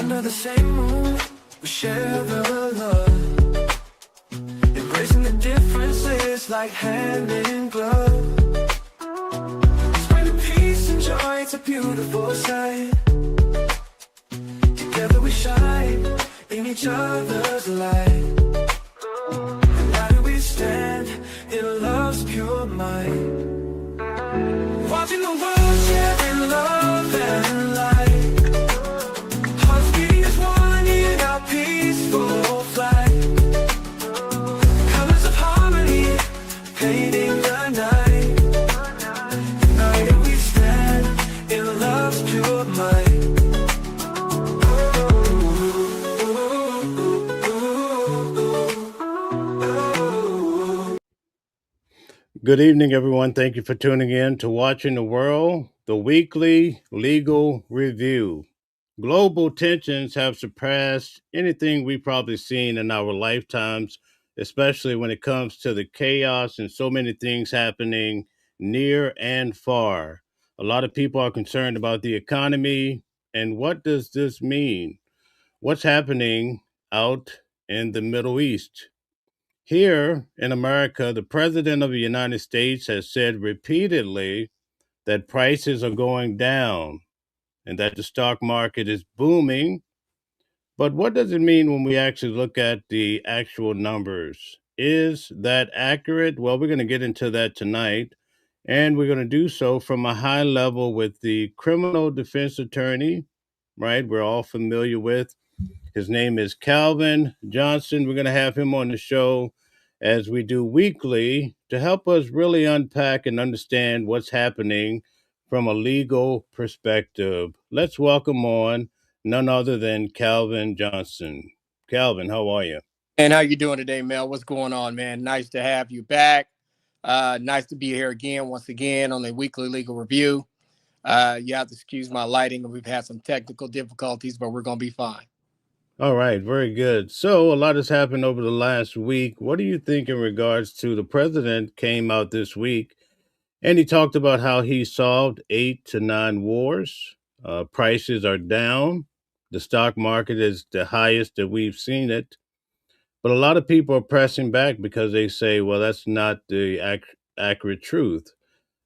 Under the same moon, we share the love. Embracing the differences like hand in glove. Spreading peace and joy, it's a beautiful sight. Together we shine in each other's light. United we stand in love's pure might. Watching the world share in love and light. Hearts beating as one in our peaceful flight. Colors of harmony painting the night. United we stand in love's pure might. Good evening, everyone. Thank you for tuning in to Watching the World, the weekly legal review. Global tensions have surpassed anything we've probably seen in our lifetimes, especially when it comes to the chaos and so many things happening near and far. A lot of people are concerned about the economy, and what does this mean? What's happening out in the Middle East? Here in America, the President of the United States has said repeatedly that prices are going down and that the stock market is booming. But what does it mean when we actually look at the actual numbers? Is that accurate? Well, we're going to get into that tonight, and we're going to do so from a high level with the criminal defense attorney, right? We're all familiar with. His name is Calvin Johnson. We're going to have him on the show as we do weekly to help us really unpack and understand what's happening from a legal perspective. Let's welcome on none other than Calvin Johnson. Calvin, how are you? And how you doing today, Mel? What's going on, man? Nice to have you back. Nice to be here again, once again, on the weekly legal review. You have to excuse my lighting. We've had some technical difficulties, but we're going to be fine. All right, very good. So a lot has happened over the last week. What do you think in regards to the president came out this week and he talked about how he solved 8 to 9 wars. Prices are down. The stock market is the highest that we've seen it. But a lot of people are pressing back because they say, well, that's not the accurate truth.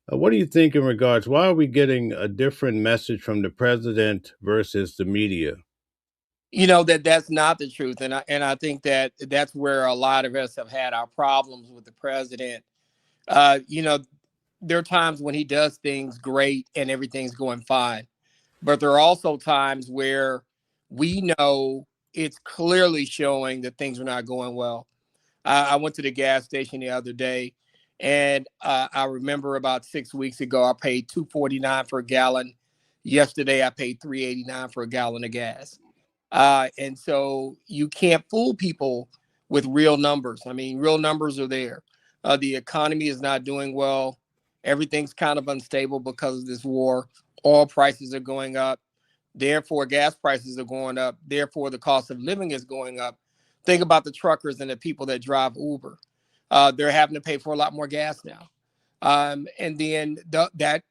What do you think in regards? Why are we getting a different message from the president versus the media? You know, that's not the truth. And I think that's where a lot of us have had our problems with the president. You know, there are times when he does things great and everything's going fine. But there are also times where we know it's clearly showing that things are not going well. I went to the gas station the other day, and I remember about 6 weeks ago, I paid $2.49 for a gallon. Yesterday, I paid $3.89 for a gallon of gas. And so you can't fool people with real numbers. I mean, real numbers are there. The economy is not doing well. Everything's kind of unstable because of this war. Oil prices are going up. Therefore, gas prices are going up. Therefore, the cost of living is going up. Think about the truckers and the people that drive Uber. They're having to pay for a lot more gas now. And then that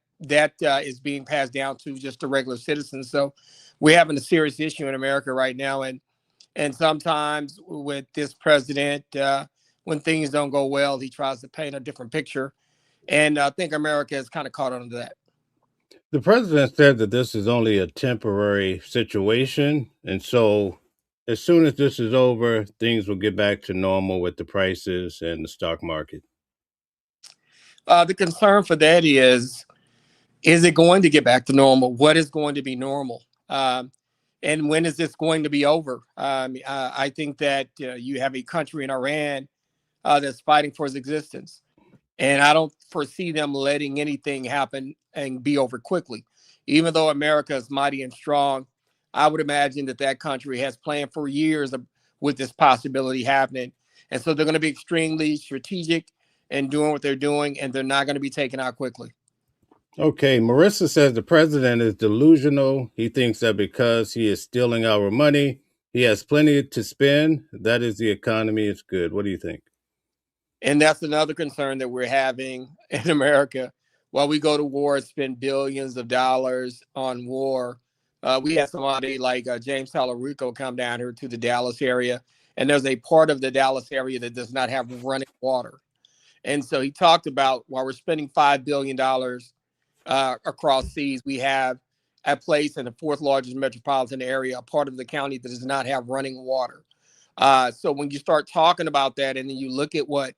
is being passed down to just the regular citizens. So we're having a serious issue in America right now. And sometimes with this president, when things don't go well, he tries to paint a different picture. And I think America has kind of caught on to that. The president said that this is only a temporary situation. And so as soon as this is over, things will get back to normal with the prices and the stock market. The concern for that is it going to get back to normal? What is going to be normal? And when is this going to be over? I think that you have a country in Iran that's fighting for its existence. And I don't foresee them letting anything happen and be over quickly. Even though America is mighty and strong, I would imagine that country has planned for years with this possibility happening. And so they're going to be extremely strategic in doing what they're doing, and they're not going to be taken out quickly. Okay, Marissa says the president is delusional. He thinks that because he is stealing our money, he has plenty to spend. That is the economy. It's good. What do you think? And that's another concern that we're having in America. While we go to war and spend billions of dollars on war, We had somebody like James Talarico come down here to the Dallas area, and there's a part of the Dallas area that does not have running water. And so he talked about, while we're spending $5 billion across seas, we have a place in the fourth largest metropolitan area, a part of the county that does not have running water. So when you start talking about that, and then you look at what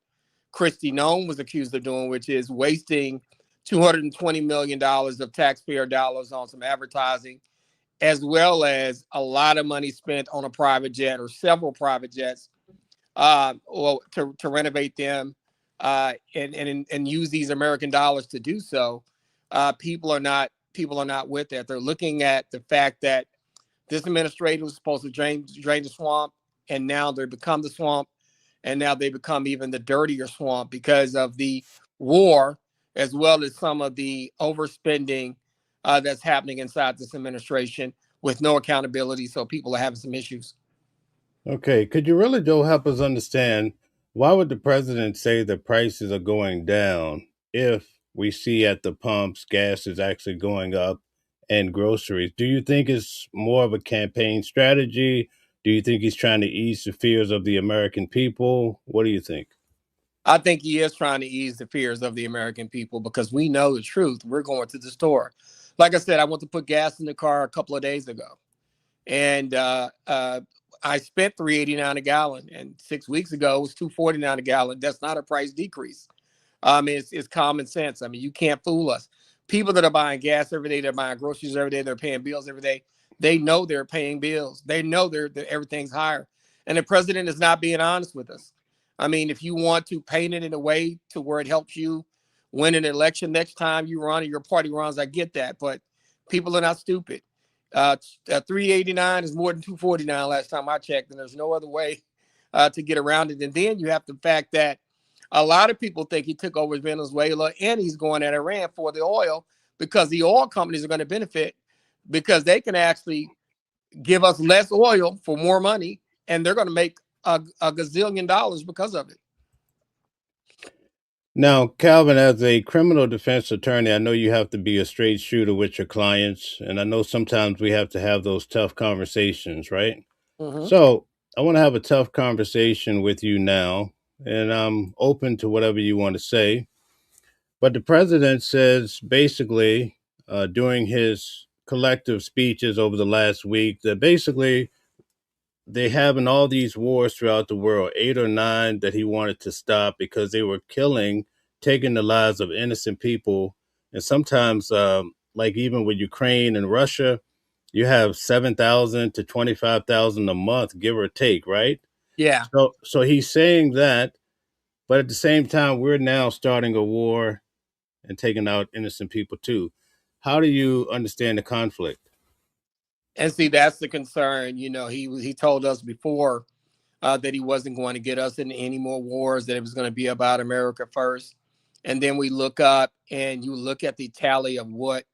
Kristi Noem was accused of doing, which is wasting $220 million of taxpayer dollars on some advertising, as well as a lot of money spent on a private jet or several private jets, or to renovate them, and use these American dollars to do so. People are not with that. They're looking at the fact that this administration was supposed to drain the swamp, and now they become the swamp, and now they become even the dirtier swamp because of the war, as well as some of the overspending that's happening inside this administration with no accountability. So people are having some issues. Okay, could you really, Joe, help us understand why would the president say the prices are going down if we see at the pumps gas is actually going up and groceries? Do you think it's more of a campaign strategy? Do you think he's trying to ease the fears of the American people? What do you think? I think he is trying to ease the fears of the American people because we know the truth. We're going to the store. Like I said, I went to put gas in the car a couple of days ago, and I spent $3.89 a gallon, and 6 weeks ago it was $2.49 a gallon. That's not a price decrease. It's common sense. I mean, you can't fool us. People that are buying gas every day, they're buying groceries every day, they're paying bills every day. They know they're paying bills. They know that everything's higher, and the president is not being honest with us. I mean, if you want to paint it in a way to where it helps you win an election next time you run or your party runs, I get that, but people are not stupid. 389 is more than 249 last time I checked, and there's no other way to get around it. And then you have the fact that a lot of people think he took over Venezuela and he's going at Iran for the oil because the oil companies are going to benefit because they can actually give us less oil for more money, and they're going to make a gazillion dollars because of it. Now, Calvin, as a criminal defense attorney, I know you have to be a straight shooter with your clients, and I know sometimes we have to have those tough conversations, right? Mm-hmm. So, I want to have a tough conversation with you now, and I'm open to whatever you want to say. But the president says basically during his collective speeches over the last week that basically they having all these wars throughout the world, 8 or 9 that he wanted to stop because they were killing, taking the lives of innocent people. And sometimes, like even with Ukraine and Russia, you have 7,000 to 25,000 a month, give or take, right? Yeah. So he's saying that, but at the same time, we're now starting a war and taking out innocent people too. How do you understand the conflict? And see, that's the concern. You know, he told us before that he wasn't going to get us into any more wars, that it was going to be about America first. And then we look up and you look at the tally of what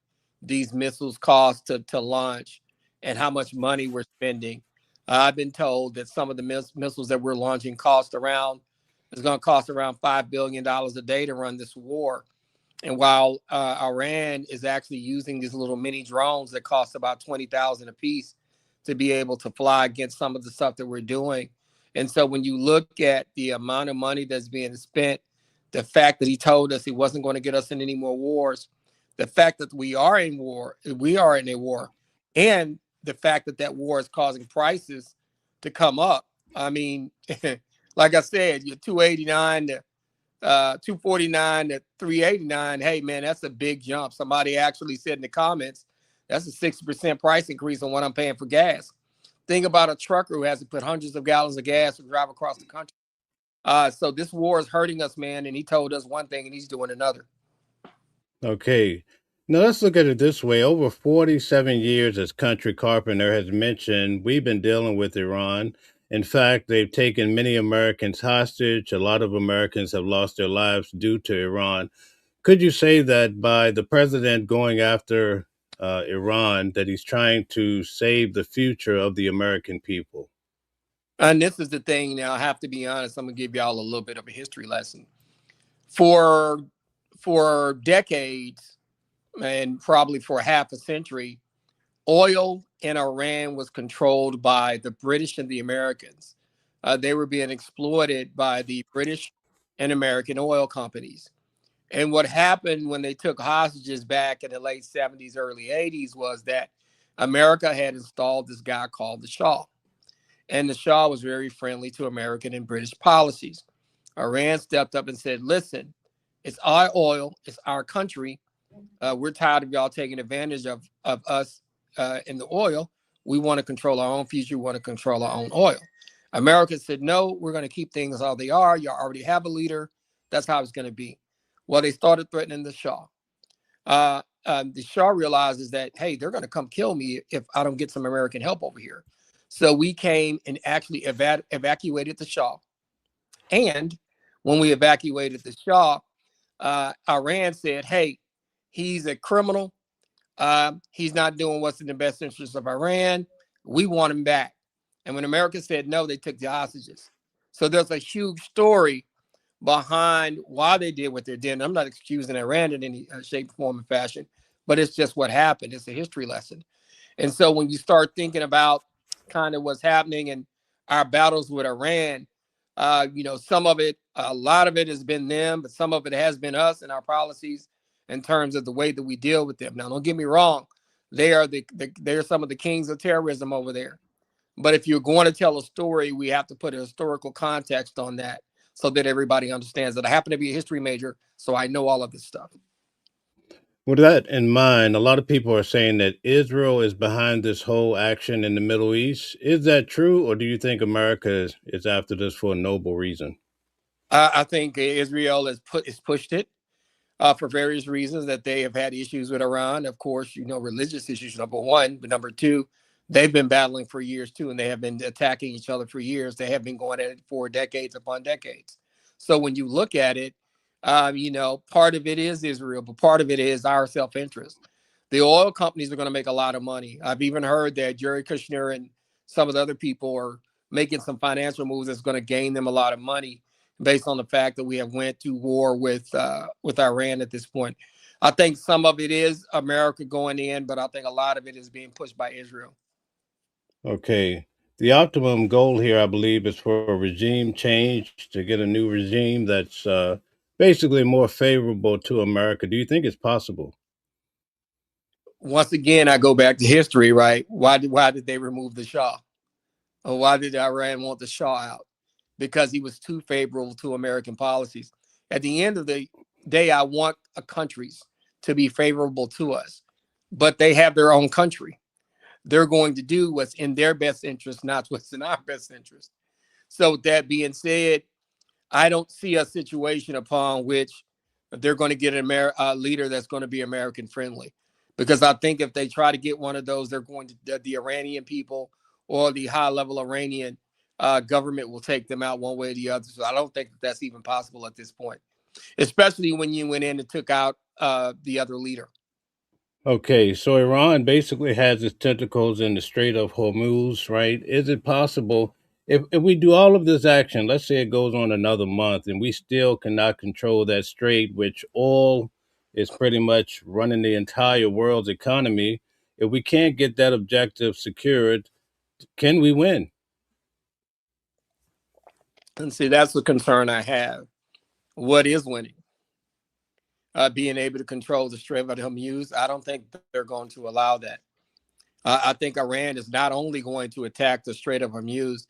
these missiles cost to launch and how much money we're spending. I've been told that some of the missiles that we're launching is going to cost around $5 billion a day to run this war. And while Iran is actually using these little mini drones that cost about 20,000 a piece to be able to fly against some of the stuff that we're doing. And so when you look at the amount of money that's being spent, the fact that he told us he wasn't going to get us in any more wars, the fact that we are in a war, and the fact that that war is causing prices to come up. I mean, like I said, you're 289 to 249 to 389. Hey man, that's a big jump. Somebody actually said in the comments, that's a 60% price increase on what I'm paying for gas. Think about a trucker who has to put hundreds of gallons of gas to drive across the country. So this war is hurting us, man. And he told us one thing and he's doing another. Okay. Now let's look at it this way. Over 47 years, as Country Carpenter has mentioned, we've been dealing with Iran. In fact, they've taken many Americans hostage. A lot of Americans have lost their lives due to Iran. Could you say that by the president going after Iran, that he's trying to save the future of the American people? And this is the thing. Now, I have to be honest. I'm gonna give y'all a little bit of a history lesson. For decades, and probably for half a century, oil in Iran was controlled by the British and the Americans. They were being exploited by the British and American oil companies. And what happened when they took hostages back in the late 70s, early 80s was that America had installed this guy called the Shah. And the Shah was very friendly to American and British policies. Iran stepped up and said, listen, it's our oil, it's our country. We're tired of y'all taking advantage of us in the oil. We want to control our own future. We want to control our own oil. America said, no, we're going to keep things how they are. You already have a leader. That's how it's going to be. Well, they started threatening the Shah. The Shah realizes that, hey, they're going to come kill me if I don't get some American help over here. So we came and actually evacuated the Shah. And when we evacuated the Shah, Iran said, hey, he's a criminal. He's not doing what's in the best interest of Iran. We want him back. And when America said no, they took the hostages. So there's a huge story behind why they did what they did. And I'm not excusing Iran in any shape, form, or fashion, but it's just what happened. It's a history lesson. And so when you start thinking about kind of what's happening in our battles with Iran, some of it, a lot of it has been them, but some of it has been us and our policies in terms of the way that we deal with them. Now, don't get me wrong. They are they're some of the kings of terrorism over there. But if you're going to tell a story, we have to put a historical context on that so that everybody understands that I happen to be a history major, so I know all of this stuff. With that in mind, a lot of people are saying that Israel is behind this whole action in the Middle East. Is that true, or do you think America is after this for a noble reason? I think Israel has pushed it for various reasons, that they have had issues with Iran. Of course, religious issues, number one, but number two, they've been battling for years too, and they have been attacking each other for years. They have been going at it for decades upon decades. So when you look at it, part of it is Israel, but part of it is our self-interest. The oil companies are going to make a lot of money. I've even heard that Jared Kushner and some of the other people are making some financial moves that's going to gain them a lot of money based on the fact that we have went to war with Iran at this point. I think some of it is America going in, but I think a lot of it is being pushed by Israel. Okay. The optimum goal here, I believe, is for a regime change to get a new regime that's basically more favorable to America. Do you think it's possible? Once again, I go back to history, right? Why did they remove the Shah? Or why did Iran want the Shah out? Because he was too favorable to American policies. At the end of the day, I want countries to be favorable to us, but they have their own country. They're going to do what's in their best interest, not what's in our best interest. So with that being said, I don't see a situation upon which they're going to get a leader that's going to be American friendly. Because I think if they try to get one of those, they're going to, the Iranian people or the high level Iranian government will take them out one way or the other. So I don't think that's even possible at this point, especially when you went in and took out the other leader. Okay, so Iran basically has its tentacles in the Strait of Hormuz, right? Is it possible if we do all of this action, let's say it goes on another month and we still cannot control that strait, which oil is pretty much running the entire world's economy, if we can't get that objective secured, can we win? And see, that's the concern I have. What is winning? Being able to control the Strait of Hormuz, I don't think they're going to allow that. I think Iran is not only going to attack the Strait of Hormuz,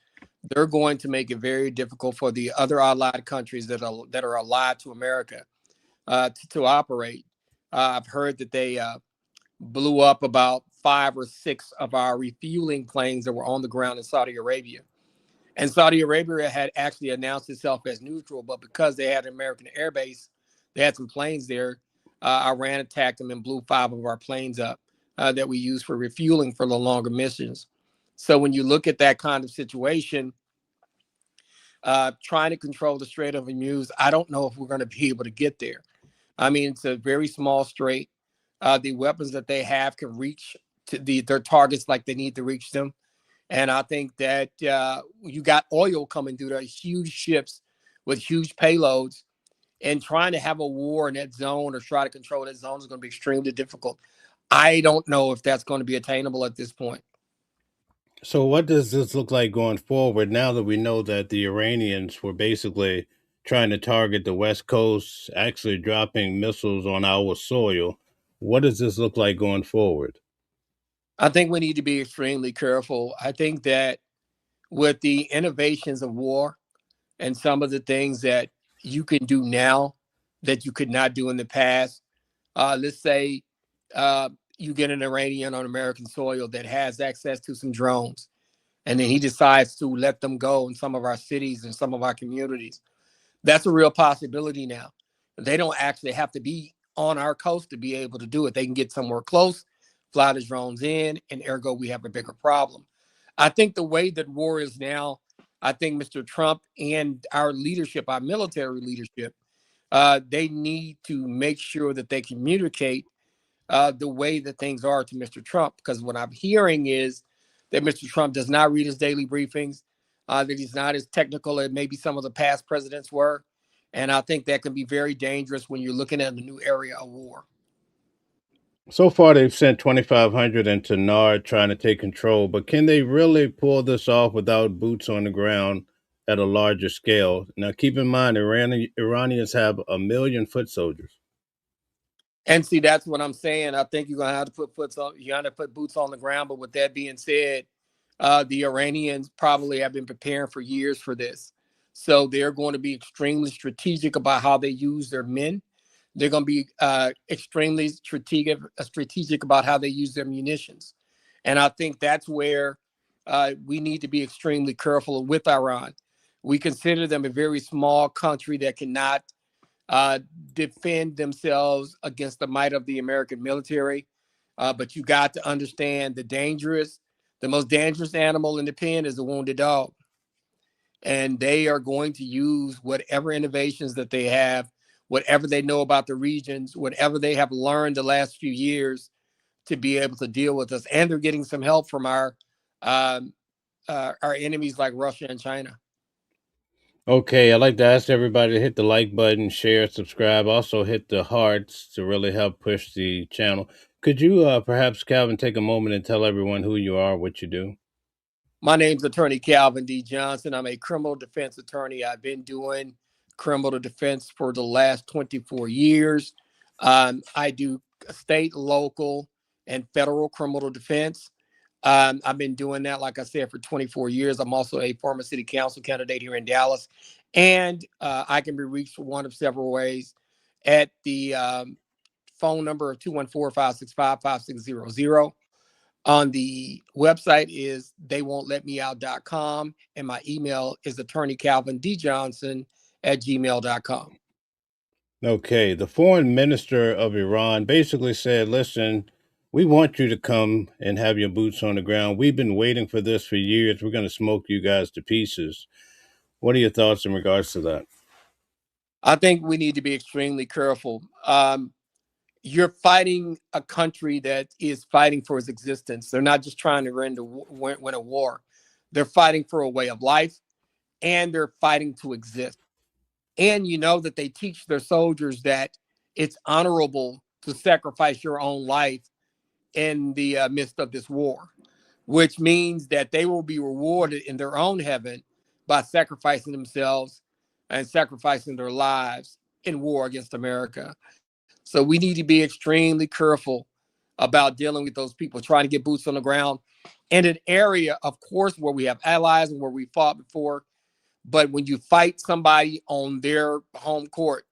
they're going to make it very difficult for the other allied countries that are allied to America to operate. I've heard that they blew up about 5 or 6 of our refueling planes that were on the ground in Saudi Arabia. And Saudi Arabia had actually announced itself as neutral, but because they had an American airbase, they had some planes there. Iran attacked them and blew 5 of our planes up that we use for refueling for the longer missions. So when you look at that kind of situation, trying to control the Strait of Hormuz, I don't know if we're going to be able to get there. I mean, it's a very small strait. The weapons that they have can reach to their targets like they need to reach them. And I think that you got oil coming through there, huge ships with huge payloads, and trying to have a war in that zone or try to control that zone is going to be extremely difficult. I don't know if that's going to be attainable at this point. So, what does this look like going forward now that we know that the Iranians were basically trying to target the West Coast, actually dropping missiles on our soil? What does this look like going forward? I think we need to be extremely careful. I think that with the innovations of war and some of the things that you can do now that you could not do in the past, let's say uh, you get an Iranian on American soil that has access to some drones, and then he decides to let them go in some of our cities and some of our communities. That's a real possibility now. They don't actually have to be on our coast to be able to do it. They can get somewhere close, fly the drones in, and ergo, we have a bigger problem. I think the way that war is now, I think Mr. Trump and our leadership, our military leadership, they need to make sure that they communicate the way that things are to Mr. Trump. Because what I'm hearing is that Mr. Trump does not read his daily briefings, that he's not as technical as maybe some of the past presidents were. And I think that can be very dangerous when you're looking at a new area of war. So far, they've sent 2,500 into NARD trying to take control, but can they really pull this off without boots on the ground at a larger scale? Now, keep in mind, Iranians have 1 million foot soldiers. And see, that's what I'm saying. I think you're gonna have to you gotta put boots on the ground. But with that being said, the Iranians probably have been preparing for years for this, so they're going to be extremely strategic about how they use their men. They're going to be extremely strategic about how they use their munitions, and I think that's where we need to be extremely careful with Iran. We consider them a very small country that cannot uh, defend themselves against the might of the American military. But you got to understand the most dangerous animal in the pen is a wounded dog. And they are going to use whatever innovations that they have, whatever they know about the regions, whatever they have learned the last few years to be able to deal with us. And they're getting some help from um, our enemies like Russia and China. Okay, I'd like to ask everybody to hit the like button, share, subscribe. Also, hit the hearts to really help push the channel. Could you perhaps, Calvin, take a moment and tell everyone who you are, what you do? My name's Attorney Calvin D. Johnson. I'm a criminal defense attorney. I've been doing criminal defense for the last 24 years. I do state, local, and federal criminal defense. I've been doing that, like I said, for 24 years. I'm also a former city council candidate here in Dallas. And I can be reached one of several ways at the phone number of 214-565-5600. On the website is theywon'tletmeout.com, and my email is attorneycalvindjohnson@gmail.com. Okay, the foreign minister of Iran basically said, listen, we want you to come and have your boots on the ground. We've been waiting for this for years. We're going to smoke you guys to pieces. What are your thoughts in regards to that? I think we need to be extremely careful. You're fighting a country that is fighting for its existence. They're not just trying to win a war. They're fighting for a way of life, and they're fighting to exist. And you know that they teach their soldiers that it's honorable to sacrifice your own life in the midst of this war, which means that they will be rewarded in their own heaven by sacrificing themselves and sacrificing their lives in war against America. So we need to be extremely careful about dealing with those people, trying to get boots on the ground in an area, of course, where we have allies and where we fought before. But when you fight somebody on their home court,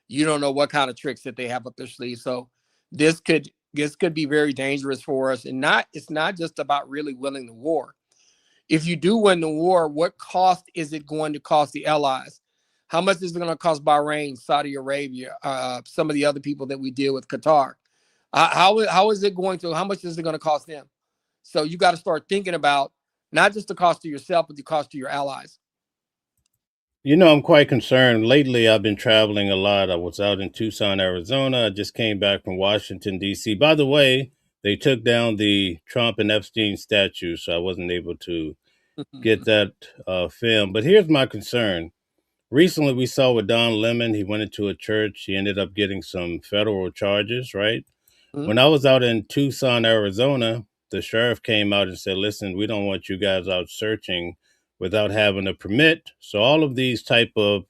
you don't know what kind of tricks that they have up their sleeve. So this could be very dangerous for us. And it's not just about really winning the war. If you do win the war, what cost is it going to cost the allies? How much is it going to cost Bahrain, Saudi Arabia, some of the other people that we deal with, Qatar? How is it going to? How much is it going to cost them? So you got to start thinking about not just the cost to yourself, but the cost to your allies. You know, I'm quite concerned. Lately, I've been traveling a lot. I was out in Tucson, Arizona. I just came back from Washington, D.C. By the way, they took down the Trump and Epstein statue, so I wasn't able to get that film. But here's my concern. Recently, we saw with Don Lemon, he went into a church. He ended up getting some federal charges, right? Mhm. When I was out in Tucson, Arizona, the sheriff came out and said, listen, we don't want you guys out searching without having a permit. So all of these type of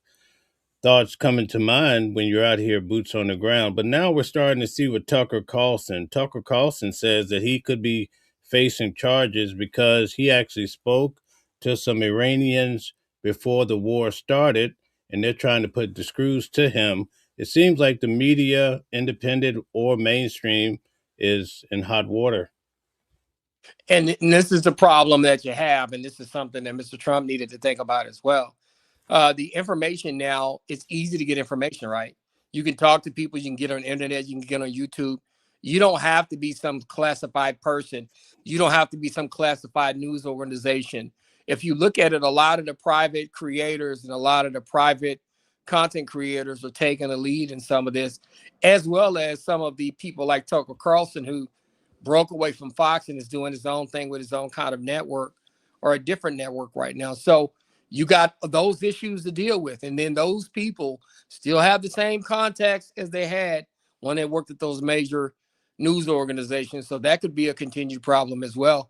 thoughts coming to mind when you're out here boots on the ground. But now we're starting to see with Tucker Carlson. Tucker Carlson says that he could be facing charges because he actually spoke to some Iranians before the war started, and they're trying to put the screws to him. It seems like the media, independent or mainstream, is in hot water. And this is the problem that you have, and this is something that Mr. Trump needed to think about as well. The information now, it's easy to get information, right? You can talk to people, you can get on the internet, you can get on YouTube. You don't have to be some classified person. You don't have to be some classified news organization. If you look at it, a lot of the private creators and a lot of the private content creators are taking the lead in some of this, as well as some of the people like Tucker Carlson, who broke away from Fox and is doing his own thing with his own kind of network or a different network right now. So you got those issues to deal with. And then those people still have the same contacts as they had when they worked at those major news organizations. So that could be a continued problem as well.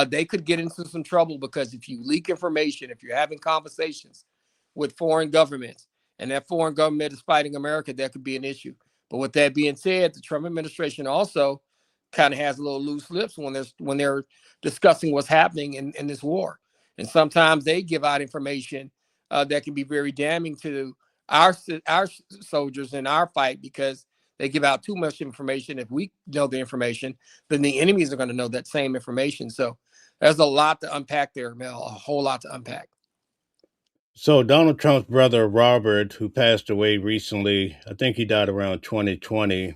They could get into some trouble because if you leak information, if you're having conversations with foreign governments and that foreign government is fighting America, that could be an issue. But with that being said, the Trump administration also kind of has a little loose lips when they're discussing what's happening in this war. And sometimes they give out information that can be very damning to our soldiers in our fight because they give out too much information. If we know the information, then the enemies are going to know that same information. So there's a lot to unpack there, Mel, a whole lot to unpack. So Donald Trump's brother Robert, who passed away recently, I think he died around 2020.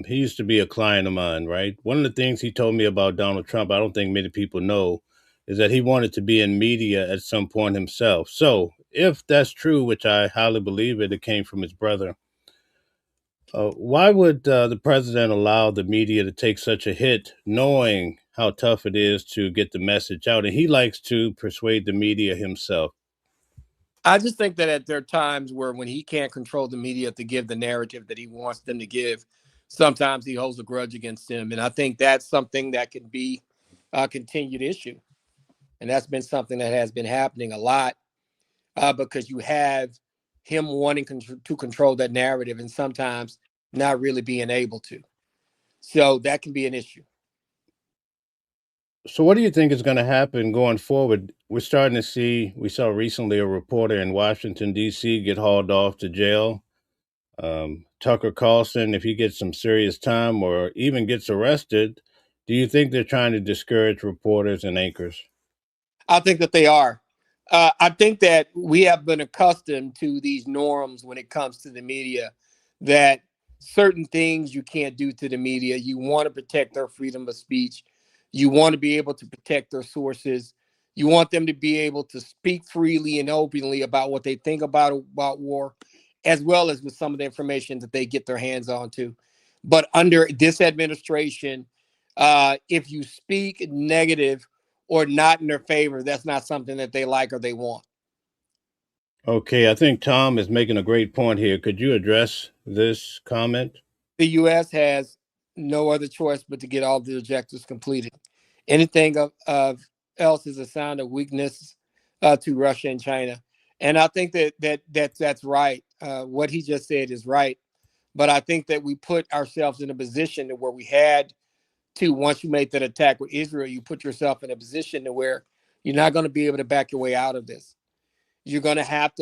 He used to be a client of mine, right? One of the things he told me about Donald Trump, I don't think many people know, is that he wanted to be in media at some point himself. So if that's true, which I highly believe it came from his brother, why would the president allow the media to take such a hit, knowing how tough it is to get the message out? And he likes to persuade the media himself. I just think that there are times where when he can't control the media to give the narrative that he wants them to give, sometimes he holds a grudge against them. And I think that's something that can be a continued issue. And that's been something that has been happening a lot because you have him wanting to control that narrative and sometimes not really being able to. So that can be an issue. So, what do you think is going to happen going forward? We're starting to see, we saw recently a reporter in Washington, D.C. get hauled off to jail. Tucker Carlson, if he gets some serious time or even gets arrested, do you think they're trying to discourage reporters and anchors? I think that they are. I think that we have been accustomed to these norms when it comes to the media, that certain things you can't do to the media. You want to protect their freedom of speech. You want to be able to protect their sources. You want them to be able to speak freely and openly about what they think about war, as well as with some of the information that they get their hands onto. But under this administration, if you speak negative or not in their favor, that's not something that they like or they want. Okay, I think Tom is making a great point here. Could you address this comment? The U.S. has no other choice but to get all the objectives completed. Anything of else is a sign of weakness to Russia and China. And I think that's right. What he just said is right. But I think that we put ourselves in a position where we had to, once you make that attack with Israel, you put yourself in a position to where you're not going to be able to back your way out of this. You're going to have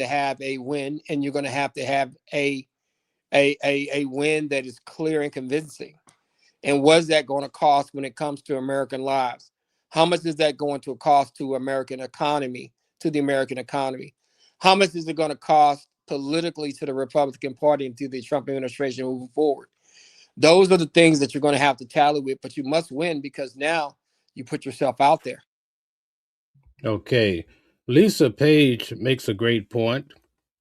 a win, and you're going to have a win that is clear and convincing. And what is that going to cost when it comes to American lives? How much is that going to cost to American economy, to the American economy? How much is it going to cost politically to the Republican Party and to the Trump administration moving forward? Those are the things that you're going to have to tally with, but you must win because now you put yourself out there. Okay. Lisa Page makes a great point.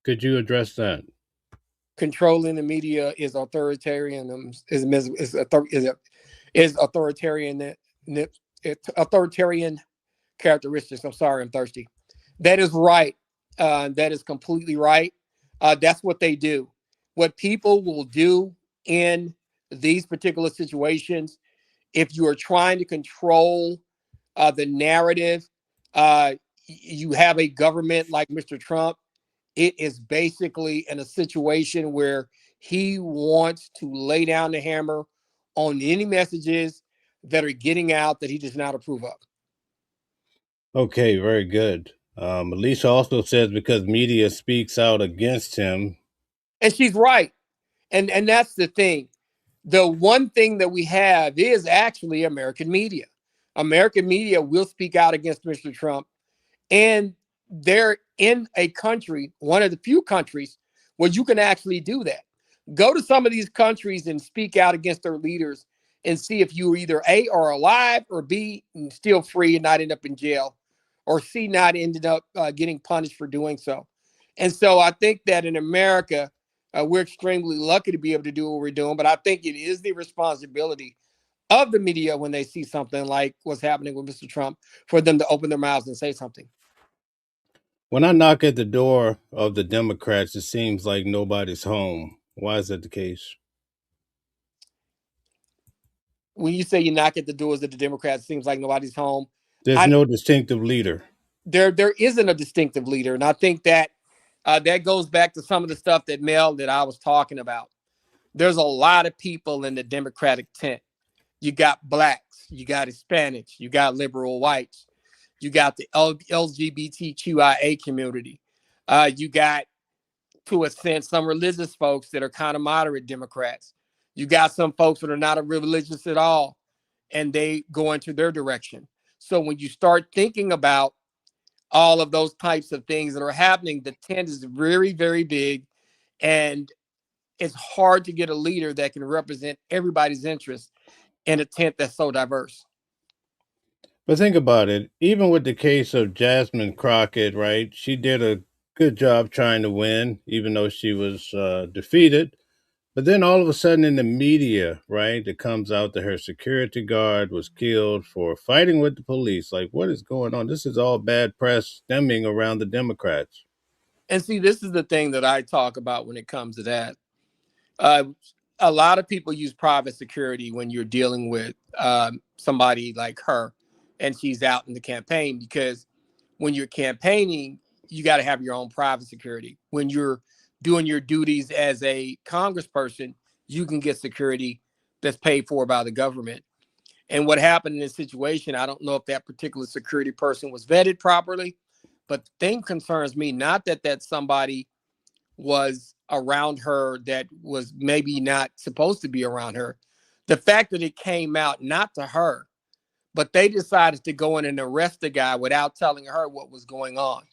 Could you address that? Controlling the media is authoritarian. Is authoritarian characteristics. I'm sorry, I'm thirsty. That is right. That is completely right. That's what they do. What people will do in these particular situations, if you are trying to control the narrative, you have a government like Mr. Trump. It is basically in a situation where he wants to lay down the hammer on any messages that are getting out that he does not approve of. Okay, very good. Alicia also says because media speaks out against him. And she's right. And that's the thing. The one thing that we have is actually American media. American media will speak out against Mr. Trump. And they're in a country, one of the few countries where you can actually do that. Go to some of these countries and speak out against their leaders and see if you either A, are alive, or B, still free and not end up in jail, or C, not ended up getting punished for doing so. And so I think that in America, we're extremely lucky to be able to do what we're doing, but I think it is the responsibility of the media when they see something like what's happening with Mr. Trump for them to open their mouths and say something. When I knock at the door of the Democrats, it seems like nobody's home. Why is that the case? When you say you knock at the doors of the Democrats, it seems like nobody's home. There's no distinctive leader. There isn't a distinctive leader. And I think that that goes back to some of the stuff that I was talking about. There's a lot of people in the Democratic tent. You got blacks, you got Hispanics, you got liberal whites, you got the LGBTQIA community. You got, to a sense, some religious folks that are kind of moderate Democrats. You got some folks that are not religious at all, and they go into their direction. So when you start thinking about all of those types of things that are happening, the tent is very, very big, and it's hard to get a leader that can represent everybody's interests in a tent that's so diverse. But think about it. Even with the case of Jasmine Crockett, right? She did a good job trying to win, even though she was defeated. But then all of a sudden in the media, right, it comes out that her security guard was killed for fighting with the police. Like, what is going on? This is all bad press stemming around the Democrats. And see, this is the thing that I talk about when it comes to that. A lot of people use private security when you're dealing with somebody like her and she's out in the campaign, because when you're campaigning, you got to have your own private security. When you're doing your duties as a congressperson, you can get security that's paid for by the government. And what happened in this situation, I don't know if that particular security person was vetted properly, but the thing concerns me, not that somebody was around her that was maybe not supposed to be around her. The fact that it came out, not to her, but they decided to go in and arrest the guy without telling her what was going on.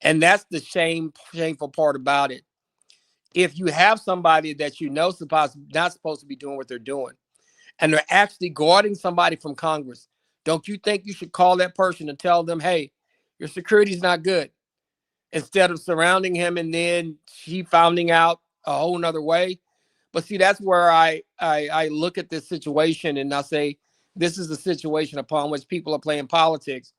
And that's the shameful part about it. If you have somebody that you know not supposed to be doing what they're doing, and they're actually guarding somebody from Congress, don't you think you should call that person and tell them, hey, your security is not good, instead of surrounding him and then she finding out a whole nother way? But see, that's where I look at this situation and I say, this is a situation upon which people are playing politics,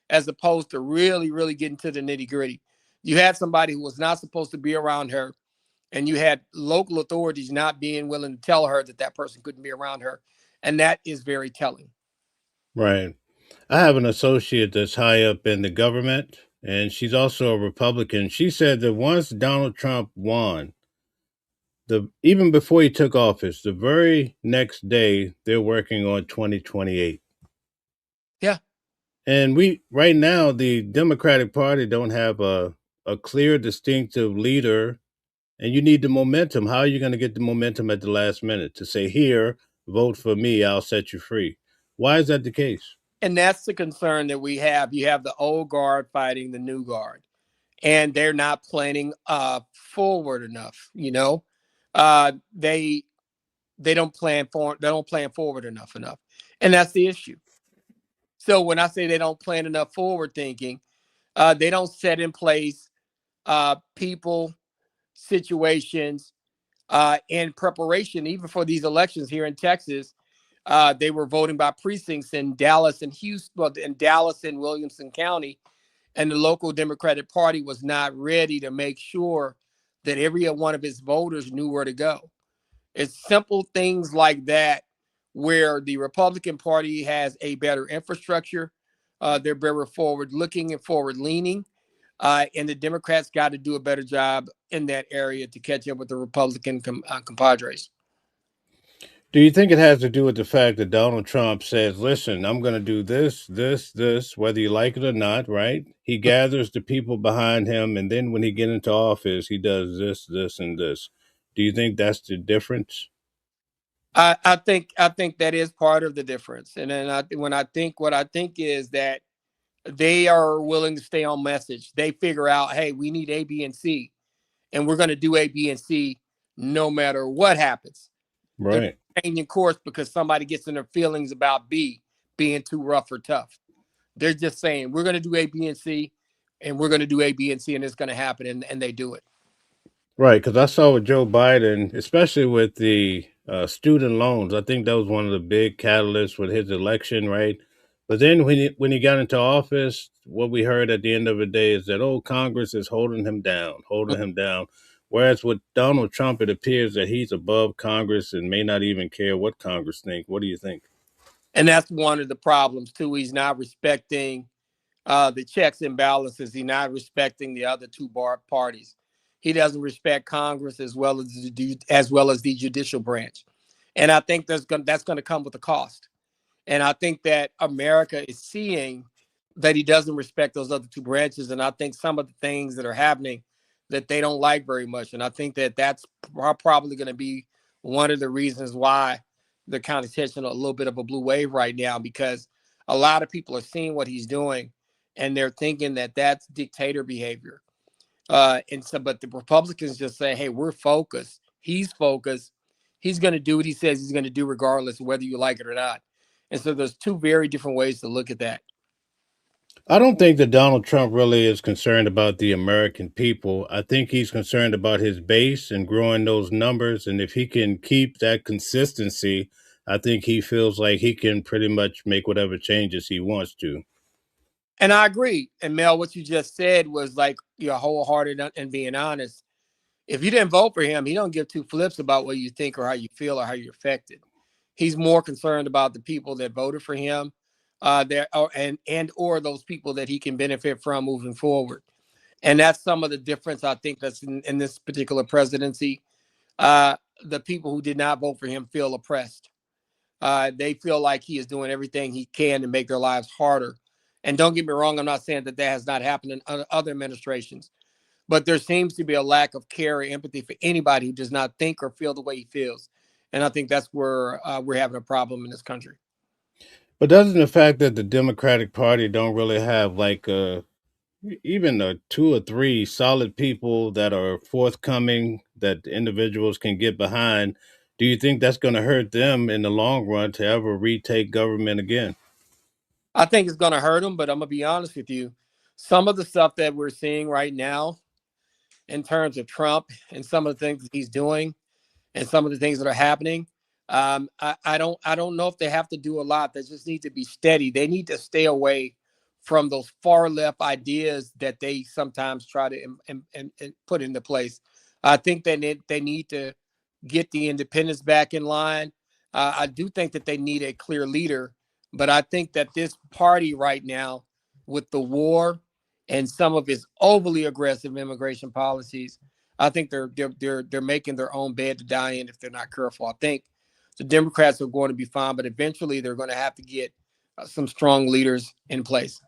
as opposed to really, really getting to the nitty gritty. You had somebody who was not supposed to be around her, and you had local authorities not being willing to tell her that that person couldn't be around her. And that is very telling. Right. I have an associate that's high up in the government, and she's also a Republican. She said that once Donald Trump won, even before he took office, the very next day, they're working on 2028. Yeah. And right now, the Democratic Party don't have a clear, distinctive leader, and you need the momentum. How are you going to get the momentum at the last minute to say, here, vote for me, I'll set you free? Why is that the case? And that's the concern that we have. You have the old guard fighting the new guard, and they're not planning forward enough. They don't plan forward enough, and that's the issue. So when I say they don't plan enough forward thinking, they don't set in place people, situations, in preparation, even for these elections here in Texas. They were voting by precincts in Dallas and Williamson County, and the local Democratic Party was not ready to make sure that every one of its voters knew where to go. It's simple things like that where the Republican Party has a better infrastructure. They're very forward looking and forward leaning. And the Democrats got to do a better job in that area to catch up with the Republican compadres. Do you think it has to do with the fact that Donald Trump says, listen, I'm going to do this, this, this, whether you like it or not, right? He gathers the people behind him, and then when he gets into office, he does this, this, and this. Do you think that's the difference? I think that is part of the difference. And then what I think is that they are willing to stay on message. They figure out, hey, we need A, B, and C, and we're going to do A, B, and C no matter what happens. They're Right. changing course because somebody gets in their feelings about B being too rough or tough. They're just saying we're going to do A, B, and C, and we're going to do A, B, and C, and it's going to happen, and they do it. Right, because I saw with Joe Biden, especially with the student loans, I think that was one of the big catalysts with his election, right? But then when he got into office, what we heard at the end of the day is that, oh, Congress is holding him down, holding him down. Whereas with Donald Trump, it appears that he's above Congress and may not even care what Congress think. What do you think? And that's one of the problems too. He's not respecting the checks and balances. He's not respecting the other two parties. He doesn't respect Congress as well as the judicial branch. And I think that's going to come with a cost. And I think that America is seeing that he doesn't respect those other two branches. And I think some of the things that are happening that they don't like very much. And I think that that's probably going to be one of the reasons why they're kind of catching a little bit of a blue wave right now, because a lot of people are seeing what he's doing and they're thinking that that's dictator behavior. And so, but the Republicans just say, hey, we're focused. He's focused. He's going to do what he says he's going to do, regardless of whether you like it or not. And so there's two very different ways to look at that. I don't think that Donald Trump really is concerned about the American people. I think he's concerned about his base and growing those numbers. And if he can keep that consistency, I think he feels like he can pretty much make whatever changes he wants to. And I agree. And Mel, what you just said was like you're wholehearted and being honest. If you didn't vote for him, he don't give two flips about what you think or how you feel or how you're affected. He's more concerned about the people that voted for him, or those people that he can benefit from moving forward. And that's some of the difference I think that's in this particular presidency. The people who did not vote for him feel oppressed. They feel like he is doing everything he can to make their lives harder. And don't get me wrong, I'm not saying that has not happened in other administrations, but there seems to be a lack of care or empathy for anybody who does not think or feel the way he feels. And I think that's where we're having a problem in this country. But doesn't the fact that the Democratic Party don't really have like even two or three solid people that are forthcoming that individuals can get behind, do you think that's going to hurt them in the long run to ever retake government again? I think it's going to hurt them, but I'm going to be honest with you. Some of the stuff that we're seeing right now in terms of Trump and some of the things that he's doing and some of the things that are happening, I don't know if they have to do a lot. They just need to be steady. They need to stay away from those far left ideas that they sometimes try to and put into place. I think they need to get the independents back in line. I do think that they need a clear leader, but I think that this party right now, with the war and some of its overly aggressive immigration policies, I think they're making their own bed to die in if they're not careful. I think the Democrats are going to be fine, but eventually they're going to have to get some strong leaders in place.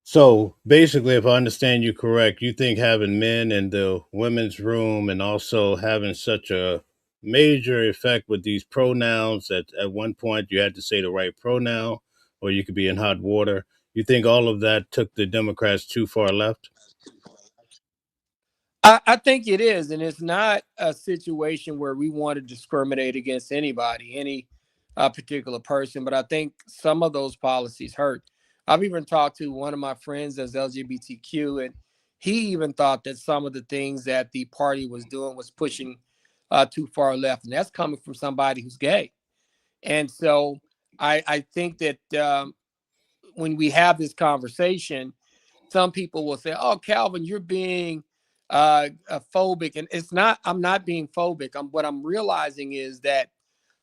So basically, if I understand you correct, you think having men in the women's room and also having such a major effect with these pronouns that at one point you had to say the right pronoun or you could be in hot water. You think all of that took the Democrats too far left? I think it is, and it's not a situation where we want to discriminate against anybody, any particular person. But I think some of those policies hurt. I've even talked to one of my friends that's LGBTQ, and he even thought that some of the things that the party was doing was pushing too far left, and that's coming from somebody who's gay. And so I think that when we have this conversation, some people will say, "Oh, Calvin, you're being phobic, and it's not. I'm not being phobic. What I'm realizing is that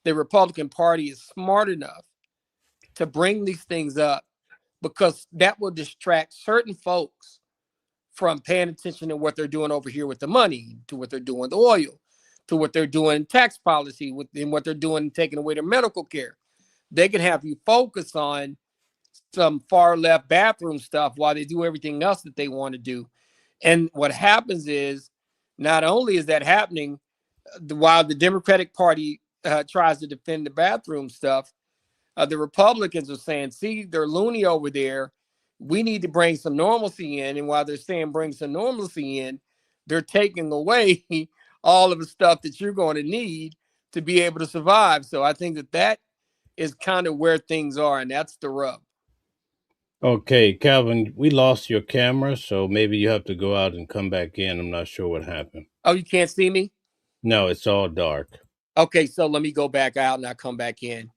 the Republican Party is smart enough to bring these things up because that will distract certain folks from paying attention to what they're doing over here with the money, to what they're doing with the oil, to what they're doing in tax policy, and what they're doing taking away their medical care. They can have you focus on some far left bathroom stuff while they do everything else that they want to do. And what happens is, not only is that happening, while the Democratic Party tries to defend the bathroom stuff, the Republicans are saying, see, they're loony over there. We need to bring some normalcy in. And while they're saying bring some normalcy in, they're taking away all of the stuff that you're going to need to be able to survive. So I think that is kind of where things are. And that's the rub. Okay, Calvin, we lost your camera, so maybe you have to go out and come back in. I'm not sure what happened. Oh, you can't see me? No, it's all dark. Okay, so let me go back out and I'll come back in.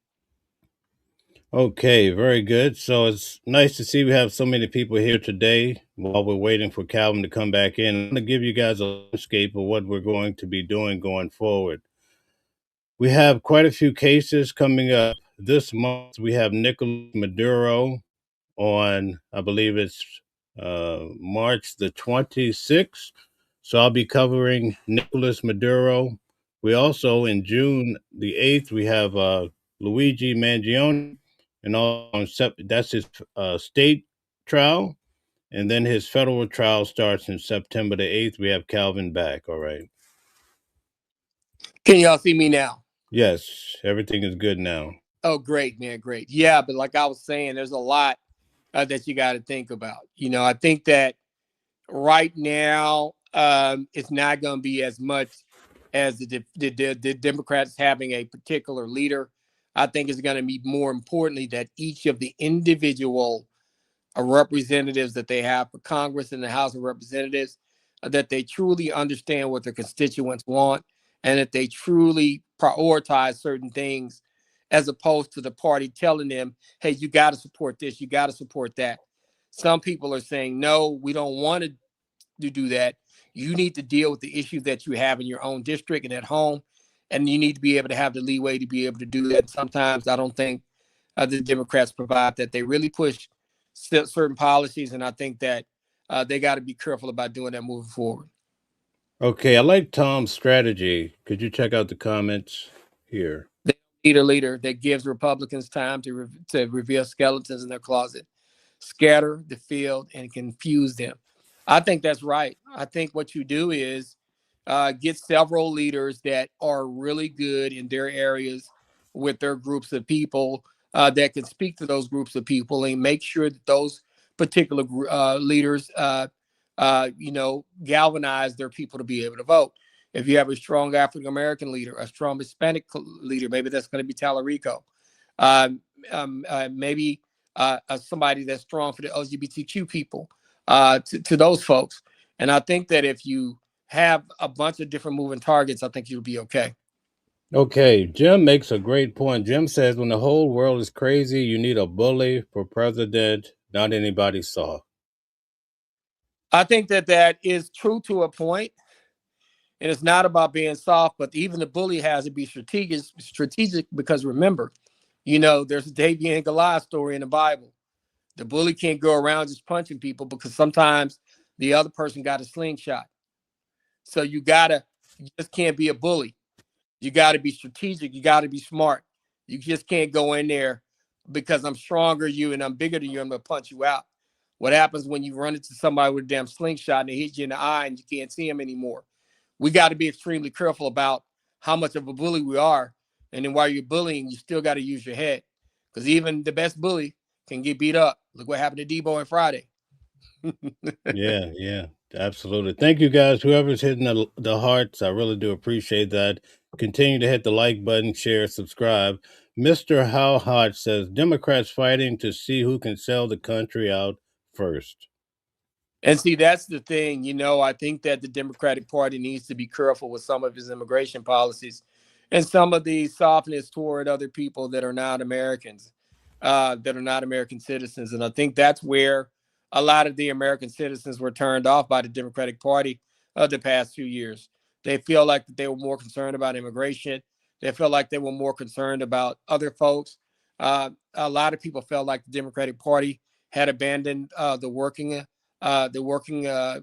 Okay, very good. So it's nice to see we have so many people here today while we're waiting for Calvin to come back in. I'm going to give you guys a landscape of what we're going to be doing going forward. We have quite a few cases coming up this month. We have Nicolas Maduro on, I believe it's March the 26th. So I'll be covering Nicolas Maduro. We also, in June the 8th, we have Luigi Mangione. And that's his state trial. And then his federal trial starts in September the 8th. We have Calvin back. All right. Can y'all see me now? Yes, everything is good now. Oh, great, man. Great. Yeah, but like I was saying, there's a lot that you got to think about. I think that right now it's not going to be as much as the Democrats having a particular leader. I think it's going to be more importantly that each of the individual representatives that they have for Congress and the House of Representatives, that they truly understand what their constituents want and that they truly prioritize certain things as opposed to the party telling them, hey, you got to support this, you got to support that. Some people are saying, no, we don't want to do that. You need to deal with the issues that you have in your own district and at home, and you need to be able to have the leeway to be able to do that. Sometimes I don't think the Democrats provide that. They really push certain policies, and I think that they got to be careful about doing that moving forward. Okay, I like Tom's strategy. Could you check out the comments here? They need a leader that gives Republicans time to reveal skeletons in their closet, scatter the field, and confuse them. I think that's right. I think what you do is get several leaders that are really good in their areas with their groups of people that can speak to those groups of people and make sure that those particular leaders, galvanize their people to be able to vote. If you have a strong African-American leader, a strong Hispanic leader, maybe that's going to be Tallarico. Maybe somebody that's strong for the LGBTQ people, to those folks. And I think that if you have a bunch of different moving targets, I think you'll be okay. Okay, Jim makes a great point. Jim says when the whole world is crazy, you need a bully for president, not anybody soft. I think that is true to a point. And it's not about being soft, but even the bully has to be strategic because remember, there's a David and Goliath story in the Bible. The bully can't go around just punching people because sometimes the other person got a slingshot. So you just can't be a bully. You got to be strategic. You got to be smart. You just can't go in there because I'm stronger than you and I'm bigger than you. I'm going to punch you out. What happens when you run into somebody with a damn slingshot and they hit you in the eye and you can't see them anymore? We got to be extremely careful about how much of a bully we are. And then while you're bullying, you still got to use your head because even the best bully can get beat up. Look what happened to Debo on Friday. Yeah, absolutely. Thank you guys. Whoever's hitting the hearts, I really do appreciate that. Continue to hit the like button, share, subscribe. Mr. How Hot says Democrats fighting to see who can sell the country out first. And see, that's the thing. I think that the Democratic Party needs to be careful with some of its immigration policies and some of the softness toward other people that are not Americans, that are not American citizens. And I think that's where a lot of the American citizens were turned off by the Democratic Party the past few years. They feel like they were more concerned about immigration. They feel like they were more concerned about other folks. A lot of people felt like the Democratic Party had abandoned the working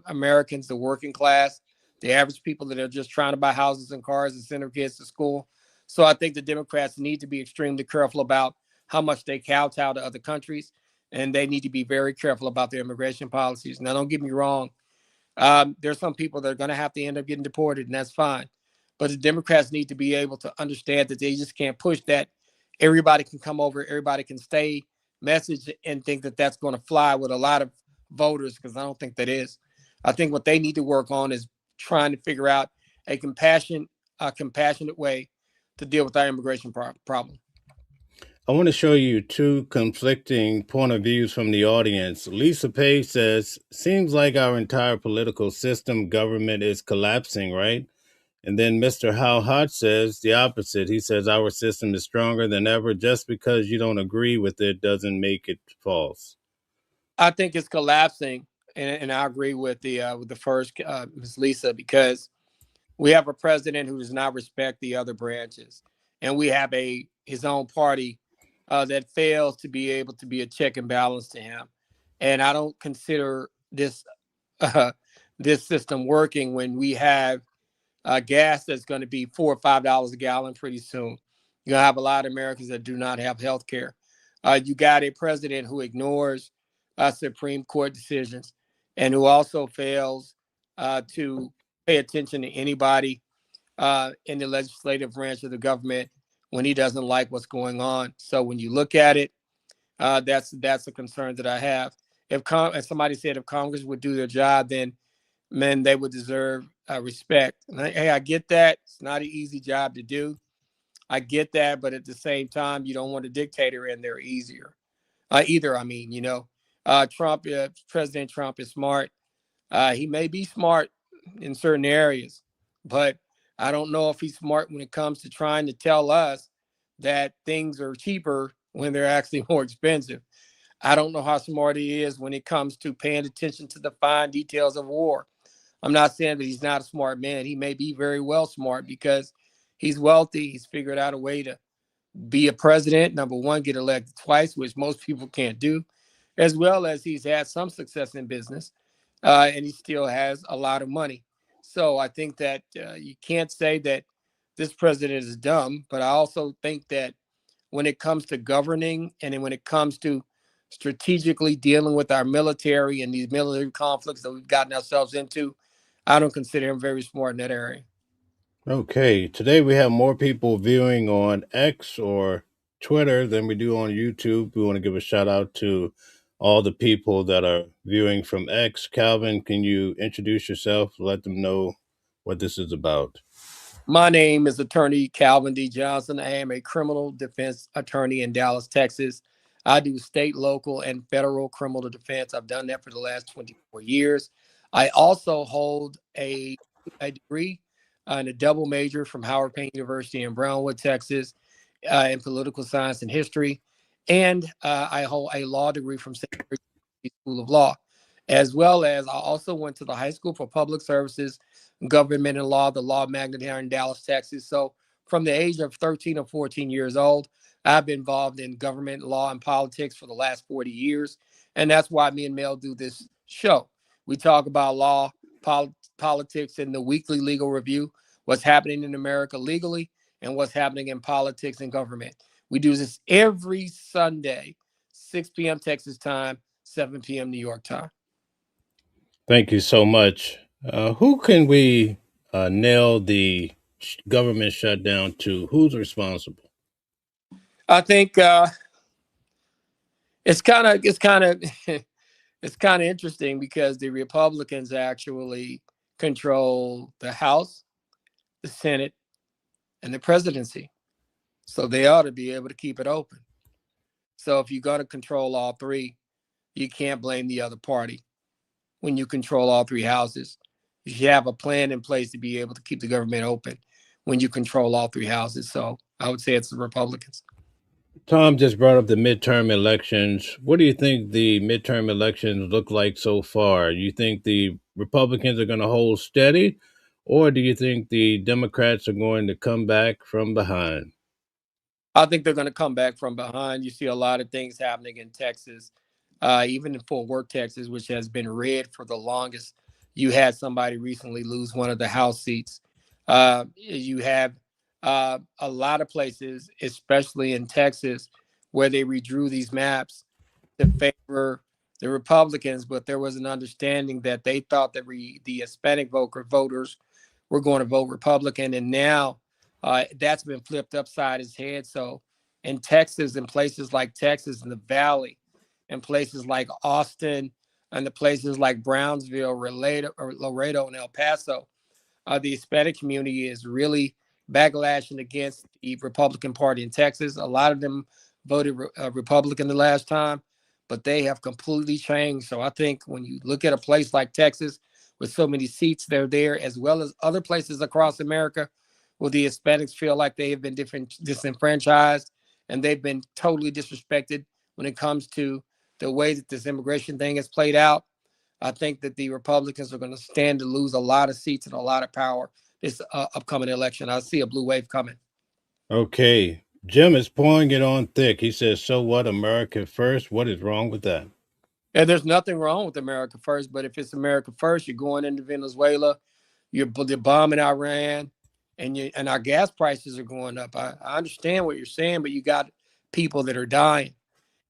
Americans, the working class, the average people that are just trying to buy houses and cars and send their kids to school. So I think the Democrats need to be extremely careful about how much they kowtow to other countries, and they need to be very careful about their immigration policies. Now, don't get me wrong. There's some people that are going to have to end up getting deported, and that's fine. But the Democrats need to be able to understand that they just can't push that everybody can come over, everybody can stay message and think that that's going to fly with a lot of voters, because I don't think that is. I think what they need to work on is trying to figure out a compassionate way to deal with our immigration problem. I want to show you two conflicting point of views from the audience. Lisa Page says, seems like our entire political system government is collapsing, right? And then Mr. How Hot says the opposite. He says our system is stronger than ever. Just because you don't agree with it doesn't make it false. I think it's collapsing, and I agree with the first Ms. Lisa, because we have a president who does not respect the other branches, and we have his own party that fails to be able to be a check and balance to him. And I don't consider this this system working when we have gas that's going to be $4 or $5 a gallon pretty soon. You're going to have a lot of Americans that do not have health care. You got a president who ignores Supreme Court decisions and who also fails to pay attention to anybody in the legislative branch of the government when he doesn't like what's going on. So when you look at it, that's a concern that I have. As somebody said, if Congress would do their job, then men, they would deserve respect. And hey, I get that. It's not an easy job to do. I get that. But at the same time, you don't want a dictator in there either. President Trump is smart. He may be smart in certain areas, but I don't know if he's smart when it comes to trying to tell us that things are cheaper when they're actually more expensive. I don't know how smart he is when it comes to paying attention to the fine details of war. I'm not saying that he's not a smart man. He may be very well smart because he's wealthy. He's figured out a way to be a president, number one, get elected twice, which most people can't do, as well as he's had some success in business, and he still has a lot of money. So I think that you can't say that this president is dumb, but I also think that when it comes to governing and when it comes to strategically dealing with our military and these military conflicts that we've gotten ourselves into, I don't consider him very smart in that area. Okay, today we have more people viewing on X or Twitter than we do on YouTube. We want to give a shout out to all the people that are viewing from X. Calvin, can you introduce yourself? Let them know what this is about. My name is Attorney Calvin D. Johnson. I am a criminal defense attorney in Dallas, Texas. I do state, local, and federal criminal defense. I've done that for the last 24 years. I also hold a degree and a double major from Howard Payne University in Brownwood, Texas, in political science and history. And I hold a law degree from St. School of Law, as well as I also went to the High School for Public Services, Government and Law, the law magnet here in Dallas, Texas. So from the age of 13 or 14 years old, I've been involved in government, law, and politics for the last 40 years. And that's why me and Mel do this show. We talk about law, politics, and the weekly legal review, what's happening in America legally and what's happening in politics and government. We do this every Sunday, 6 p.m. Texas time, 7 p.m. New York time. Thank you so much. Who can we nail the government shutdown to? Who's responsible? I think it's kind of it's kind of interesting because the Republicans actually control the House, the Senate, and the presidency. So they ought to be able to keep it open. So if you're going to control all three, you can't blame the other party. When you control all three houses, you should have a plan in place to be able to keep the government open when you control all three houses. So I would say it's the Republicans. Tom just brought up the midterm elections. What do you think the midterm elections look like so far? You think the Republicans are going to hold steady, or do you think the Democrats are going to come back from behind? I think they're going to come back from behind. You see a lot of things happening in Texas, even in Fort Worth, Texas, which has been red for the longest. You had somebody recently lose one of the House seats. You have a lot of places, especially in Texas, where they redrew these maps to favor the Republicans, but there was an understanding that they thought that the Hispanic voters were going to vote Republican, and now that's been flipped upside his head. So in Texas, in places like Texas in the Valley, and places like Austin, and the places like Brownsville, Laredo, and El Paso, the Hispanic community is really backlashing against the Republican Party in Texas. A lot of them voted Republican the last time, but they have completely changed. So I think when you look at a place like Texas with so many seats they're there, as well as other places across America where the Hispanics feel like they have been disenfranchised and they've been totally disrespected when it comes to the way that this immigration thing has played out. I think that the Republicans are going to stand to lose a lot of seats and a lot of power this upcoming election. I see a blue wave coming. Okay. Jim is pouring it on thick. He says, so what? America first? What is wrong with that? And there's nothing wrong with America first, but if it's America first, you're going into Venezuela, you're bombing Iran, and our gas prices are going up. I understand what you're saying, but you got people that are dying,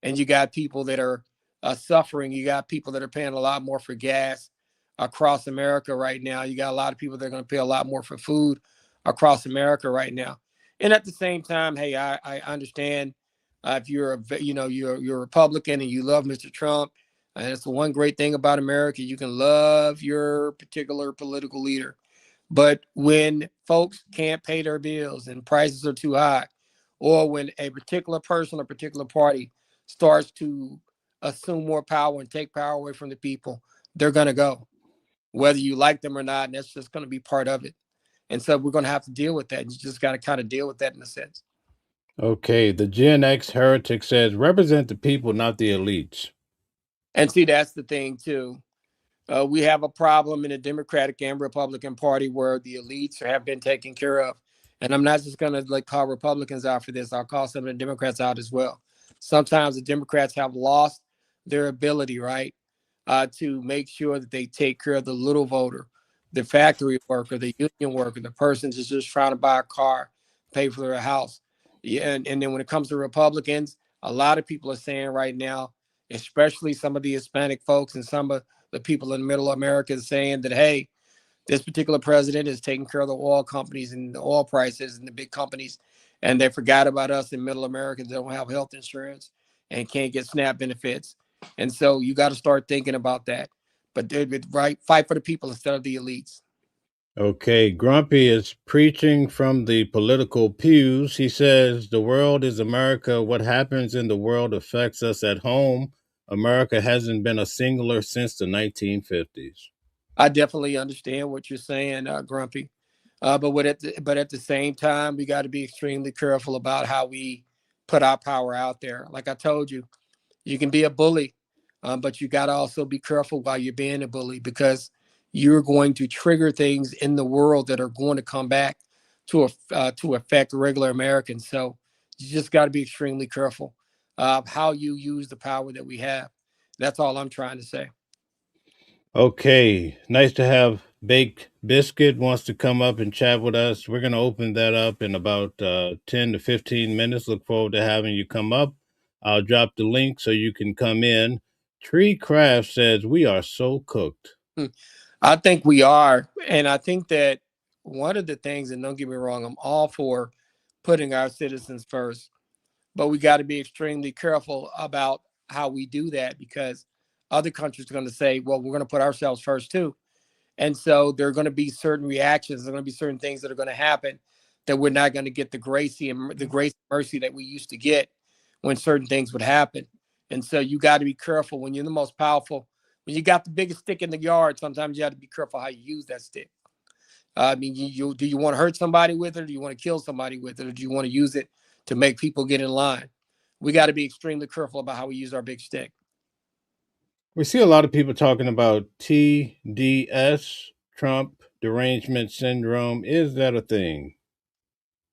and you got people that are suffering. You got people that are paying a lot more for gas across America right now. You got a lot of people that are going to pay a lot more for food across America right now. And at the same time, hey, I understand if you're you're a Republican and you love Mr. Trump, and it's the one great thing about America, you can love your particular political leader. But when folks can't pay their bills and prices are too high, or when a particular person or particular party starts to assume more power and take power away from the people, they're going to go, whether you like them or not. And that's just going to be part of it. And so we're going to have to deal with that. You just got to kind of deal with that in a sense. Okay. The Gen X heretic says, represent the people, not the elites. And see, that's the thing, too. We have a problem in the Democratic and Republican Party where the elites have been taken care of. And I'm not just going to call Republicans out for this. I'll call some of the Democrats out as well. Sometimes the Democrats have lost their ability, right, to make sure that they take care of the little voter, the factory worker, the union worker, the person that's just trying to buy a car, pay for their house. Yeah, and then when it comes to Republicans, a lot of people are saying right now, especially some of the Hispanic folks and some of the people in middle America saying that, hey, this particular president is taking care of the oil companies and the oil prices and the big companies. And they forgot about us in middle America that don't have health insurance and can't get SNAP benefits. And so you got to start thinking about that. But right, fight for the people instead of the elites. Okay. Grumpy is preaching from the political pews. He says, the world is America. What happens in the world affects us at home. America hasn't been a singular since the 1950s. I definitely understand what you're saying, Grumpy. But at the same time, we got to be extremely careful about how we put our power out there. Like I told you, you can be a bully, but you got to also be careful while you're being a bully because you're going to trigger things in the world that are going to come back to affect regular Americans. So you just got to be extremely careful of how you use the power that we have. That's all I'm trying to say. Okay, nice to have Baked Biscuit wants to come up and chat with us. We're going to open that up in about 10 to 15 minutes. Look forward to having you come up. I'll drop the link so you can come in. Tree Craft says, we are so cooked. I think we are. And I think that one of the things, and don't get me wrong, I'm all for putting our citizens first, but we got to be extremely careful about how we do that because other countries are going to say, well, we're going to put ourselves first too. And so there are going to be certain reactions, there are going to be certain things that are going to happen that we're not going to get the grace and mercy that we used to get when certain things would happen. And so you got to be careful when you're the most powerful. When you got the biggest stick in the yard, sometimes you have to be careful how you use that stick. I mean, do you want to hurt somebody with it, or do you want to kill somebody with it, or do you want to use it to make people get in line? We got to be extremely careful about how we use our big stick. We see a lot of people talking about TDS, Trump derangement syndrome. Is that a thing?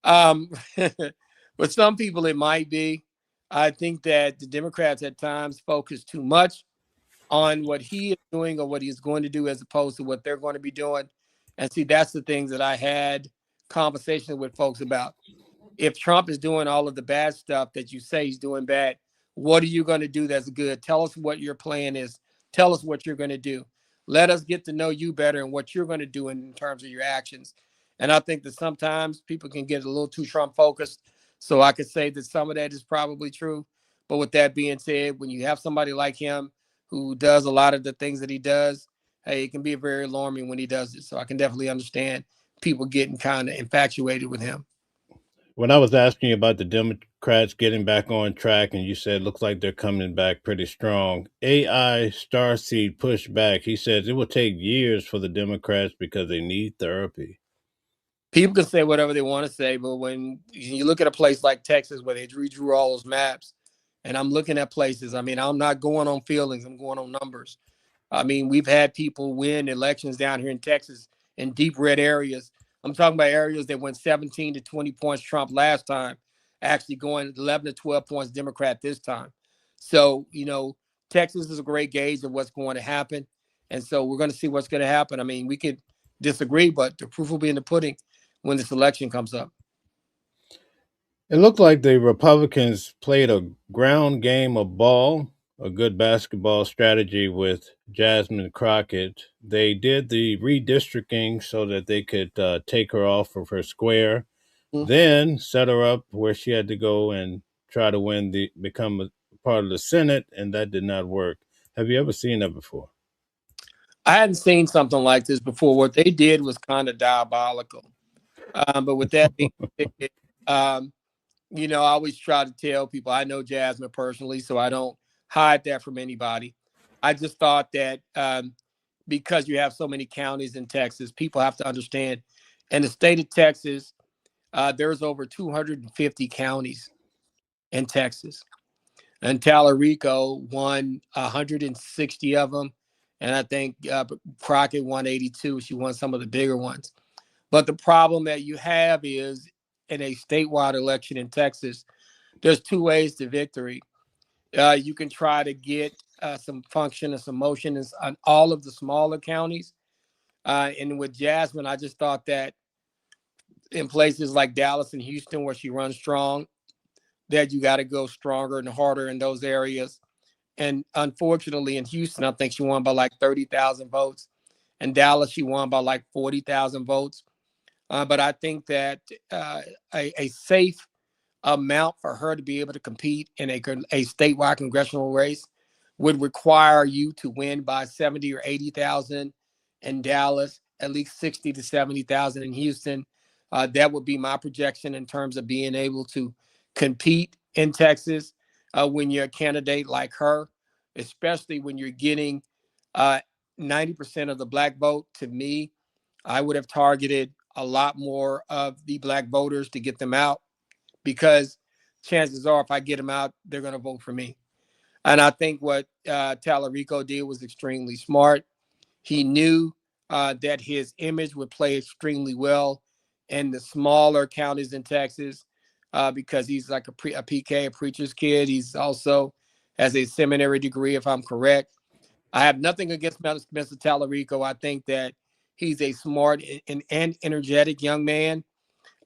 But some people it might be. I think that the Democrats at times focus too much on what he is doing or what he's going to do as opposed to what they're going to be doing. And see, that's the things that I had conversations with folks about. If Trump is doing all of the bad stuff that you say he's doing bad, what are you going to do that's good? Tell us what your plan is. Tell us what you're going to do. Let us get to know you better and what you're going to do in terms of your actions. And I think that sometimes people can get a little too Trump focused. So I could say that some of that is probably true. But with that being said, when you have somebody like him who does a lot of the things that he does, hey, it can be very alarming when he does it. So I can definitely understand people getting kind of infatuated with him. When I was asking you about the Democrats getting back on track, and you said looks like they're coming back pretty strong, AI Starseed pushed back. He says it will take years for the Democrats because they need therapy. People can say whatever they want to say, but when you look at a place like Texas where they redrew all those maps, and I'm looking at places, I mean, I'm not going on feelings, I'm going on numbers. I mean, we've had people win elections down here in Texas in deep red areas. I'm talking about areas that went 17 to 20 points Trump last time, actually going 11 to 12 points Democrat this time. So, Texas is a great gauge of what's going to happen. And so we're going to see what's going to happen. I mean, we could disagree, but the proof will be in the pudding when this election comes up. It looked like the Republicans played a ground game of ball, a good basketball strategy with Jasmine Crockett. They did the redistricting so that they could take her off of her square, then set her up where she had to go and try to become a part of the Senate, and that did not work. Have you ever seen that before? I hadn't seen something like this before. What they did was kind of diabolical. But with that being said, I always try to tell people I know Jasmine personally, so I don't hide that from anybody. I just thought that because you have so many counties in Texas, people have to understand. In the state of Texas, there's over 250 counties in Texas. And Tallarico won 160 of them. And I think Crockett won 82. She won some of the bigger ones. But the problem that you have is in a statewide election in Texas, there's two ways to victory. You can try to get some function and some motion on all of the smaller counties. And with Jasmine, I just thought that in places like Dallas and Houston, where she runs strong, that you got to go stronger and harder in those areas. And unfortunately, in Houston, I think she won by like 30,000 votes. In Dallas, she won by like 40,000 votes. But I think that a safe amount for her to be able to compete in a statewide congressional race would require you to win by 70 or 80,000 in Dallas, at least 60 to 70,000 in Houston. That would be my projection in terms of being able to compete in Texas when you're a candidate like her, especially when you're getting 90% of the black vote. To me, I would have targeted a lot more of the black voters to get them out, because chances are if I get them out, they're going to vote for me. And I think what Tallarico did was extremely smart. He knew that his image would play extremely well in the smaller counties in Texas because he's like a PK, a preacher's kid. He's also has a seminary degree, if I'm correct. I have nothing against Mr. Tallarico. I think that he's a smart and energetic young man.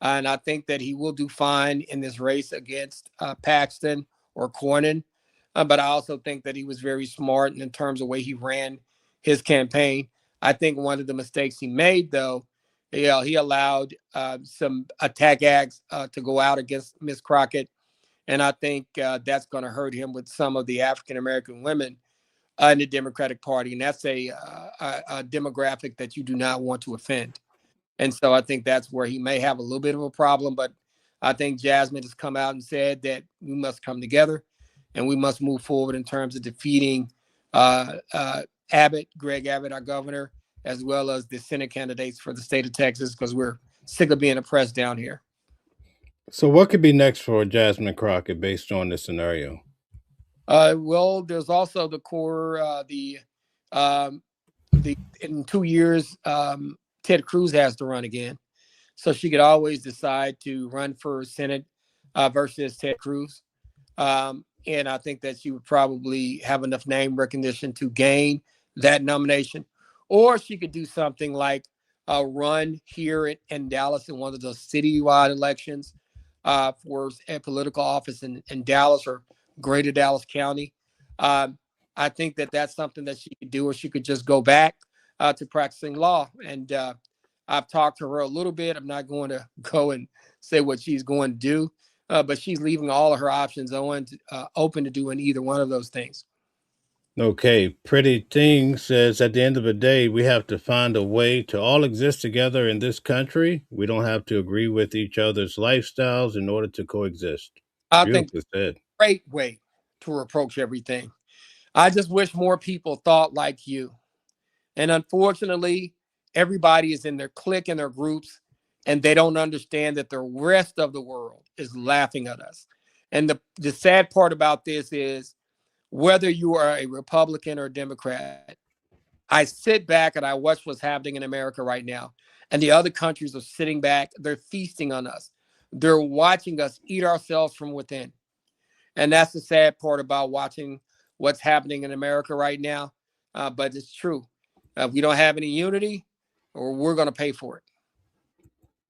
And I think that he will do fine in this race against Paxton or Cornyn. But I also think that he was very smart in terms of the way he ran his campaign. I think one of the mistakes he made, though, he allowed some attack acts to go out against Miss Crockett. And I think that's going to hurt him with some of the African-American women in the Democratic Party. And that's a demographic that you do not want to offend. And so I think that's where he may have a little bit of a problem. But I think Jasmine has come out and said that we must come together and we must move forward in terms of defeating Greg Abbott, our governor, as well as the Senate candidates for the state of Texas, because we're sick of being oppressed down here. So what could be next for Jasmine Crockett based on this scenario? Well, there's also the core, um, the in 2 years, Ted Cruz has to run again, so she could always decide to run for Senate versus Ted Cruz. And I think that she would probably have enough name recognition to gain that nomination. Or she could do something like run here in Dallas in one of those citywide elections for a political office in Dallas or greater Dallas County. Um, I think that that's something that she could do, or she could just go back to practicing law. And I've talked to her a little bit. I'm not going to go and say what she's going to do, but she's leaving all of her options open to doing either one of those things. Okay, Pretty Thing says at the end of the day, we have to find a way to all exist together in this country. We don't have to agree with each other's lifestyles in order to coexist. I think Beautifully said. great way to approach everything. I just wish more people thought like you. And unfortunately, everybody is in their clique and their groups, and they don't understand that the rest of the world is laughing at us. And the sad part about this is whether you are a Republican or a Democrat, I sit back and I watch what's happening in America right now. And the other countries are sitting back, they're feasting on us. They're watching us eat ourselves from within. And that's the sad part about watching what's happening in America right now. But it's true. If we don't have any unity, or we're going to pay for it.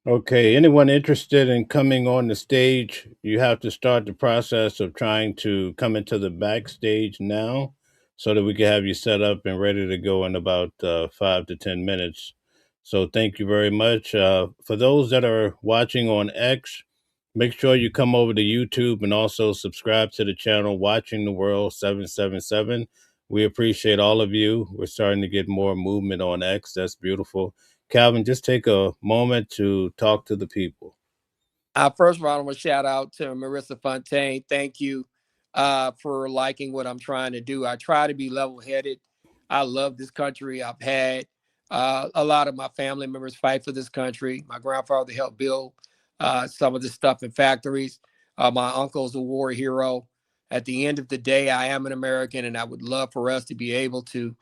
Okay, anyone interested in coming on the stage, you have to start the process of trying to come into the backstage now so that we can have you set up and ready to go in about 5 to 10 minutes. So thank you very much. For those that are watching on X, make sure you come over to YouTube and also subscribe to the channel Watching the World 777. We appreciate all of you. We're starting to get more movement on X. That's beautiful. Calvin, just take a moment to talk to the people. First of all, I want to shout out to Marissa Fontaine. Thank you for liking what I'm trying to do. I try to be level headed. I love this country. I've had a lot of my family members fight for this country. My grandfather helped build some of this stuff in factories. My uncle's a war hero. At the end of the day, I am an American, and I would love for us to be able to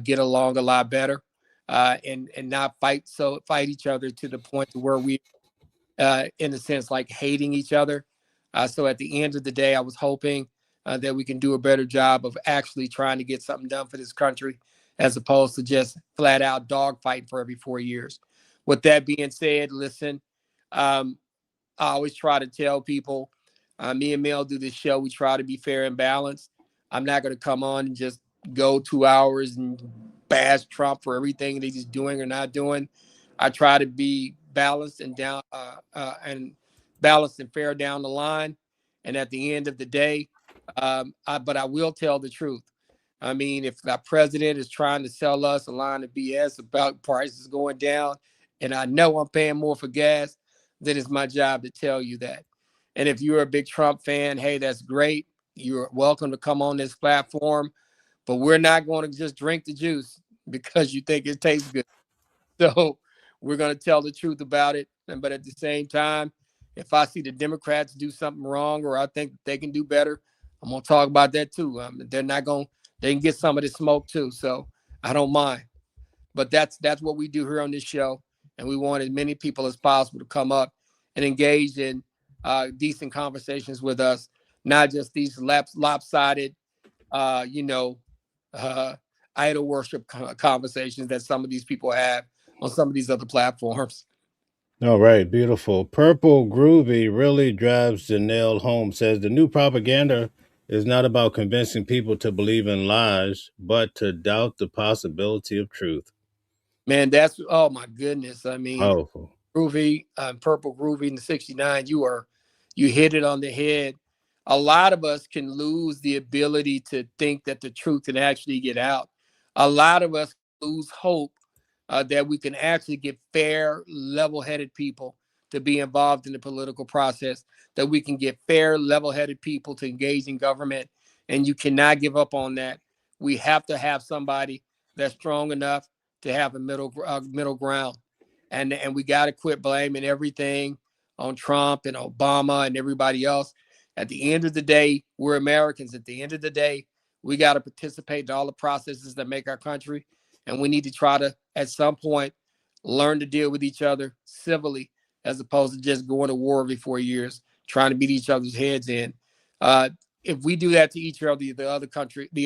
get along a lot better and not fight each other to the point to where we in a sense, like hating each other. So at the end of the day, I was hoping that we can do a better job of actually trying to get something done for this country, as opposed to just flat out dogfighting for every 4 years. With that being said, listen, I always try to tell people, me and Mel do this show. We try to be fair and balanced. I'm not going to come on and just go 2 hours and bash Trump for everything that he's doing or not doing. I try to be balanced and balanced and fair down the line. And at the end of the day, but I will tell the truth. I mean, if the president is trying to sell us a line of BS about prices going down, and I know I'm paying more for gas, then it's my job to tell you that. And if you're a big Trump fan, hey, that's great. You're welcome to come on this platform, but we're not going to just drink the juice because you think it tastes good. So we're going to tell the truth about it. But at the same time, if I see the Democrats do something wrong or I think they can do better, I'm going to talk about that too. They're not going, they can get some of the smoke too. So I don't mind. But that's what we do here on this show. And we want as many people as possible to come up and engage in decent conversations with us, not just these lopsided, uh, you know, uh, idol worship conversations that some of these people have on some of these other platforms. All right, beautiful. Purple Groovy really drives the nail home. Says the new propaganda is not about convincing people to believe in lies, but to doubt the possibility of truth. Man, that's, oh my goodness. I mean, Powerful. Groovy, Purple Groovy in the 69, you hit it on the head. A lot of us can lose the ability to think that the truth can actually get out. A lot of us lose hope that we can actually get fair, level-headed people to be involved in the political process, that we can get fair, level-headed people to engage in government, and you cannot give up on that. We have to have somebody that's strong enough to have a middle ground, and we got to quit blaming everything on Trump and Obama and everybody else. At the end of the day, we're Americans. At the end of the day, we got to participate in all the processes that make our country. And we need to try to, at some point, learn to deal with each other civilly, as opposed to just going to war every 4 years, trying to beat each other's heads in. If we do that to each other, the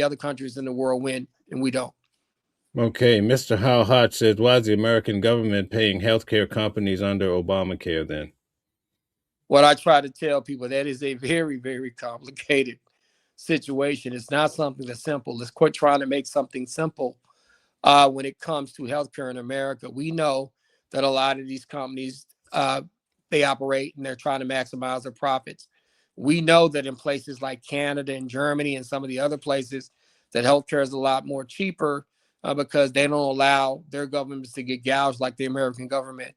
other countries in the world win, and we don't. Okay, Mr. How Hot says, why is the American government paying healthcare companies under Obamacare then? What I try to tell people, that is a very, very complicated situation. It's not something that's simple. Let's quit trying to make something simple when it comes to healthcare in America. We know that a lot of these companies, they operate and they're trying to maximize their profits. We know that in places like Canada and Germany and some of the other places, that healthcare is a lot more cheaper because they don't allow their governments to get gouged like the American government.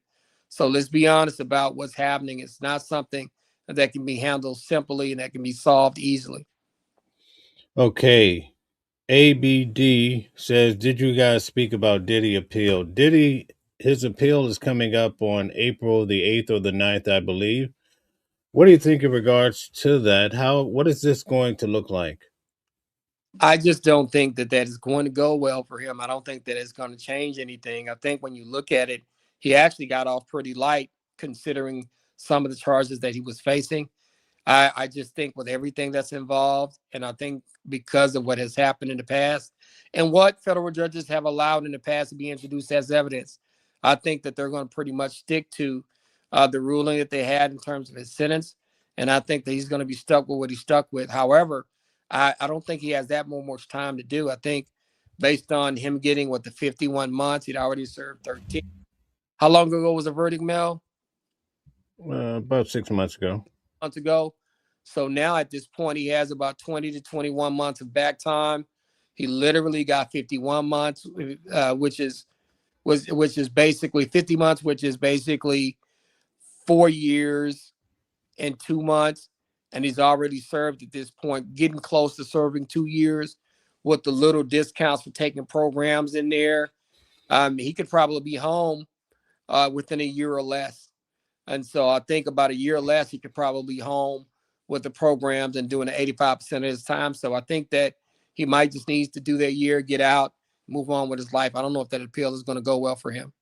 So let's be honest about what's happening. It's not something that can be handled simply and that can be solved easily. Okay, ABD says, did you guys speak about Diddy appeal? Diddy, his appeal is coming up on April the 8th or the 9th, I believe. What do you think in regards to that? What is this going to look like? I just don't think that is going to go well for him. I don't think that it's going to change anything. I think when you look at it, he actually got off pretty light considering some of the charges that he was facing. I just think with everything that's involved, and I think because of what has happened in the past and what federal judges have allowed in the past to be introduced as evidence, I think that they're going to pretty much stick to the ruling that they had in terms of his sentence. And I think that he's going to be stuck with what he's stuck with. However, I don't think he has that much time to do. I think based on him getting the 51 months, he'd already served 13. How long ago was the verdict, Mel? About 6 months ago. Months ago. So now at this point, he has about 20 to 21 months of back time. He literally got 51 months, which is basically 50 months, which is basically 4 years and 2 months. And he's already served at this point, getting close to serving 2 years with the little discounts for taking programs in there. He could probably be home within a year or less. And so I think about a year less, he could probably be home with the programs and doing 85% of his time. So I think that he might just needs to do that year, get out, move on with his life. I don't know if that appeal is going to go well for him.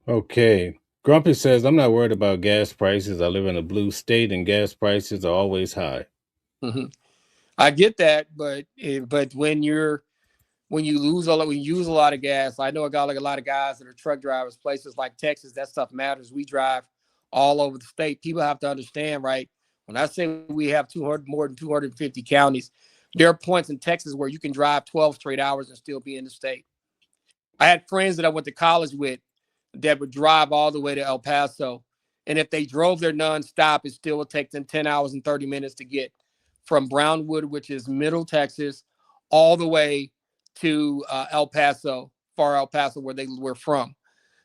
Okay. Grumpy says, I'm not worried about gas prices. I live in a blue state and gas prices are always high. Mm-hmm. I get that, but when you use a lot of gas, I know a lot of guys that are truck drivers, places like Texas, that stuff matters. We drive all over the state. People have to understand, right? When I say we have more than 250 counties, there are points in Texas where you can drive 12 straight hours and still be in the state. I had friends that I went to college with that would drive all the way to El Paso. And if they drove there nonstop, it still would take them 10 hours and 30 minutes to get from Brownwood, which is middle Texas, all the way to El Paso, far El Paso, where they were from.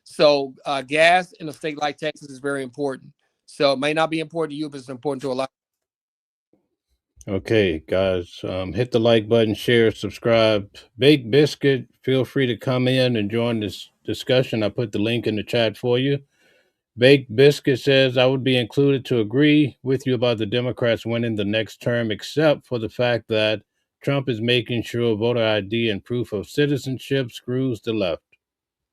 So gas in a state like Texas is very important. So it may not be important to you, but it's important to a lot. Okay, guys, hit the like button, share, subscribe. Baked Biscuit, feel free to come in and join this discussion. I put the link in the chat for you. Baked Biscuit says, I would be included to agree with you about the Democrats winning the next term, except for the fact that Trump is making sure voter ID and proof of citizenship screws the left.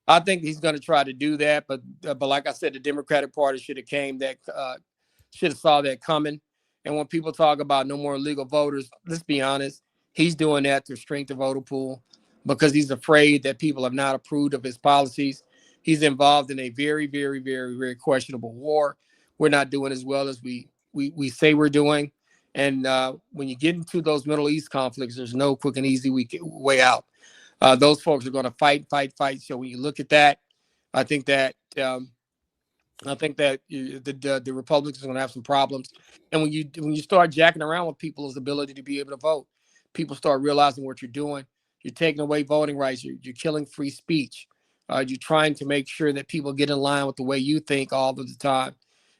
I think he's going to try to do that, but like I said, the Democratic Party should have saw that coming. And when people talk about no more illegal voters, let's be honest, he's doing that to shrink the voter pool because he's afraid that people have not approved of his policies. He's involved in a very, very, very, very questionable war. We're not doing as well as we say we're doing. And when you get into those Middle East conflicts, there's no quick and easy way out. Those folks are going to fight. So when you look at that, I think that the Republicans are going to have some problems. And when you start jacking around with people's ability to be able to vote, people start realizing what you're doing. You're taking away voting rights. You're killing free speech. You're trying to make sure that people get in line with the way you think all of the time.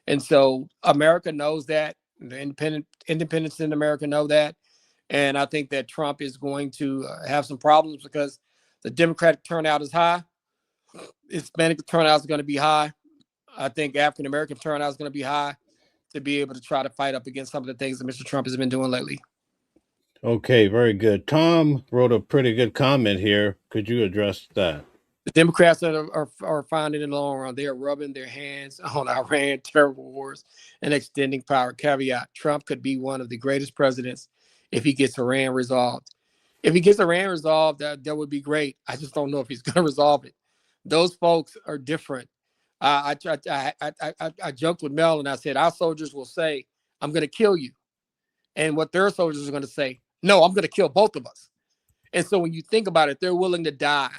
And so America knows that. The independents in America know that. And I think that Trump is going to have some problems because the Democratic turnout is high. Hispanic turnout is going to be high. I think African-American turnout is going to be high. to be able to try to fight up against some of the things that Mr. Trump has been doing lately. Okay, very good. Tom wrote a pretty good comment here. Could you address that? The Democrats are finding in the long run, they are rubbing their hands on Iran terror wars and extending power. Caveat: Trump could be one of the greatest presidents if he gets Iran resolved. If he gets Iran resolved, that would be great. I just don't know if he's going to resolve it. Those folks are different. I joked with Mel and I said, our soldiers will say, "I'm going to kill you," and what their soldiers are going to say, "No, I'm going to kill both of us." And so when you think about it, they're willing to die.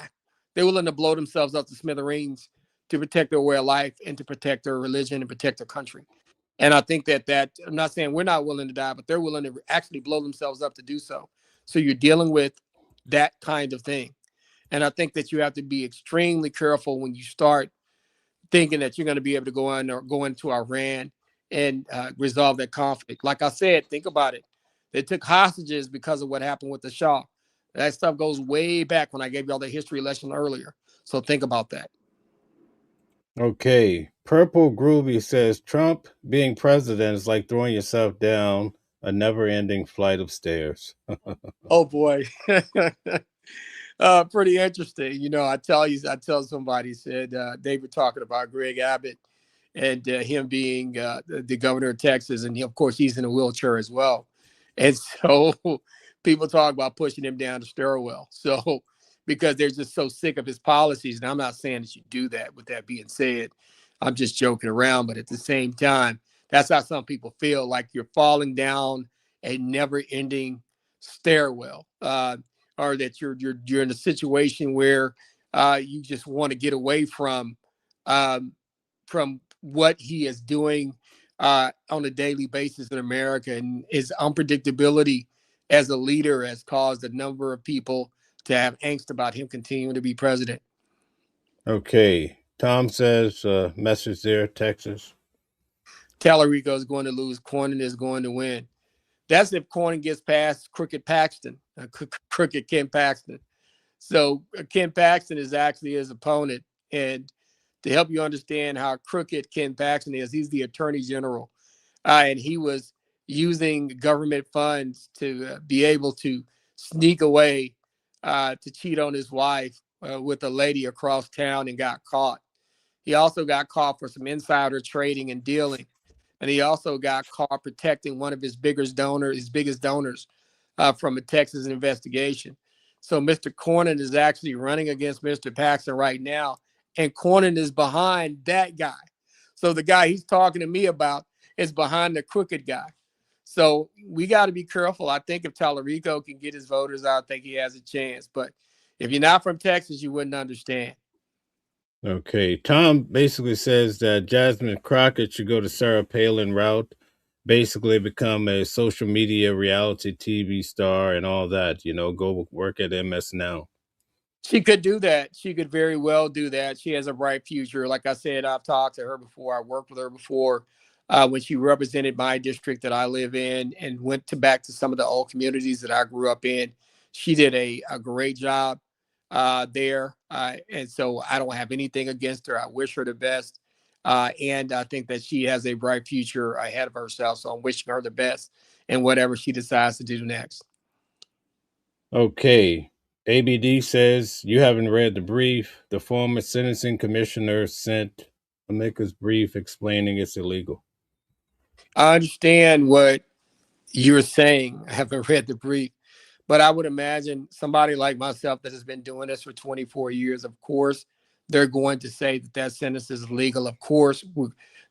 They're willing to blow themselves up to smithereens to protect their way of life and to protect their religion and protect their country. And I think that I'm not saying we're not willing to die, but they're willing to actually blow themselves up to do so. So you're dealing with that kind of thing. And I think that you have to be extremely careful when you start thinking that you're going to be able to go in or go into Iran and resolve that conflict. Like I said, think about it. They took hostages because of what happened with the Shah. That stuff goes way back when I gave y'all the history lesson earlier. So think about that. Okay. Purple Groovy says Trump being president is like throwing yourself down a never-ending flight of stairs. Oh boy. Pretty interesting. You know, I tell somebody, said they were talking about Greg Abbott and him being the governor of Texas. And of course, he's in a wheelchair as well. And so people talk about pushing him down the stairwell. So because they're just so sick of his policies. And I'm not saying that you do that. With that being said, I'm just joking around. But at the same time, that's how some people feel, like you're falling down a never ending stairwell. Or that you're in a situation where you just want to get away from what he is doing on a daily basis in America. And his unpredictability as a leader has caused a number of people to have angst about him continuing to be president. Okay. Tom says, message there, Texas. Tallarico is going to lose. Cornyn is going to win. That's if Cornyn gets past Crooked Paxton, Crooked Ken Paxton. So Ken Paxton is actually his opponent. And to help you understand how crooked Ken Paxton is, he's the attorney general. And he was using government funds to be able to sneak away to cheat on his wife with a lady across town and got caught. He also got caught for some insider trading and dealing. And he also got caught protecting one of his biggest donors from a Texas investigation. So Mr. Cornyn is actually running against Mr. Paxton right now, and Cornyn is behind that guy. So the guy he's talking to me about is behind the crooked guy. So we got to be careful. I think if Tallarico can get his voters out, I think he has a chance. But if you're not from Texas, you wouldn't understand. Okay. Tom basically says that Jasmine Crockett should go the Sarah Palin route, basically become a social media reality TV star and all that, go work at MS Now. She could do that. She could very well do that. She has a bright future. Like I said, I've talked to her before. I worked with her before when she represented my district that I live in and went back to some of the old communities that I grew up in. She did a great job there. And so I don't have anything against her. I wish her the best. And I think that she has a bright future ahead of herself. So I'm wishing her the best in whatever she decides to do next. Okay. ABD says, you haven't read the brief. The former sentencing commissioner sent amicus brief explaining it's illegal. I understand what you're saying. I haven't read the brief, but I would imagine somebody like myself that has been doing this for 24 years, of course, they're going to say that sentence is illegal. Of course,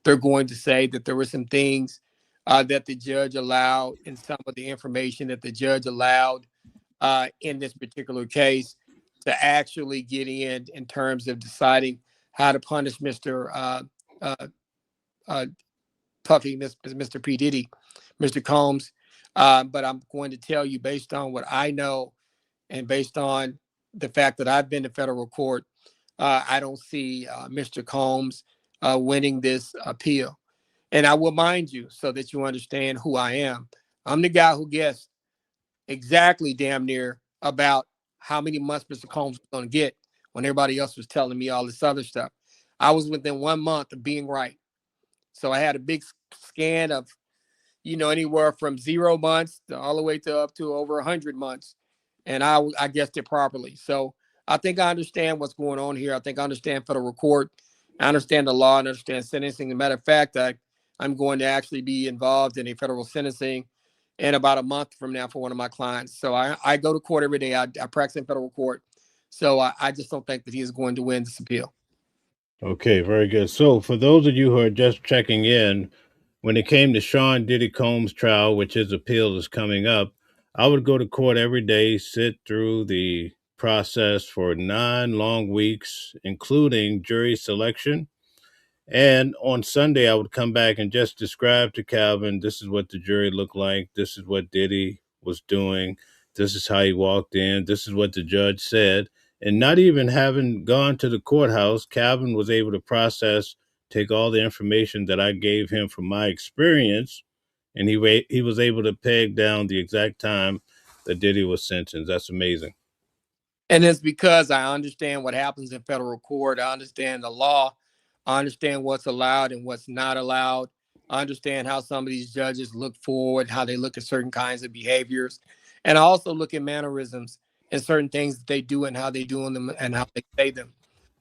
they're going to say that there were some things that the judge allowed and some of the information that the judge allowed in this particular case to actually get in terms of deciding how to punish Mr. Puffy, Mr. P. Diddy, Mr. Combs. But I'm going to tell you, based on what I know and based on the fact that I've been to federal court, I don't see Mr. Combs winning this appeal. And I will mind you so that you understand who I am. I'm the guy who guessed exactly damn near about how many months Mr. Combs was going to get when everybody else was telling me all this other stuff. I was within 1 month of being right. So I had a big scan of, anywhere from 0 months all the way to up to over 100 months. And I guessed it properly. So I think I understand what's going on here. I think I understand federal court. I understand the law and understand sentencing. As a matter of fact, I'm going to actually be involved in a federal sentencing in about a month from now for one of my clients. So I go to court every day. I practice in federal court. So I just don't think that he is going to win this appeal. Okay, very good. So, for those of you who are just checking in, when it came to Sean Diddy Combs' trial, which his appeal is coming up, I would go to court every day, sit through the process for 9 long weeks, including jury selection. And on Sunday, I would come back and just describe to Calvin, this is what the jury looked like. This is what Diddy was doing. This is how he walked in. This is what the judge said. And not even having gone to the courthouse, Calvin was able to process, take all the information that I gave him from my experience, and he was able to peg down the exact time that Diddy was sentenced. That's amazing. And it's because I understand what happens in federal court. I understand the law. I understand what's allowed and what's not allowed. I understand how some of these judges look forward, how they look at certain kinds of behaviors. And I also look at mannerisms and certain things that they do and how they do them and how they say them.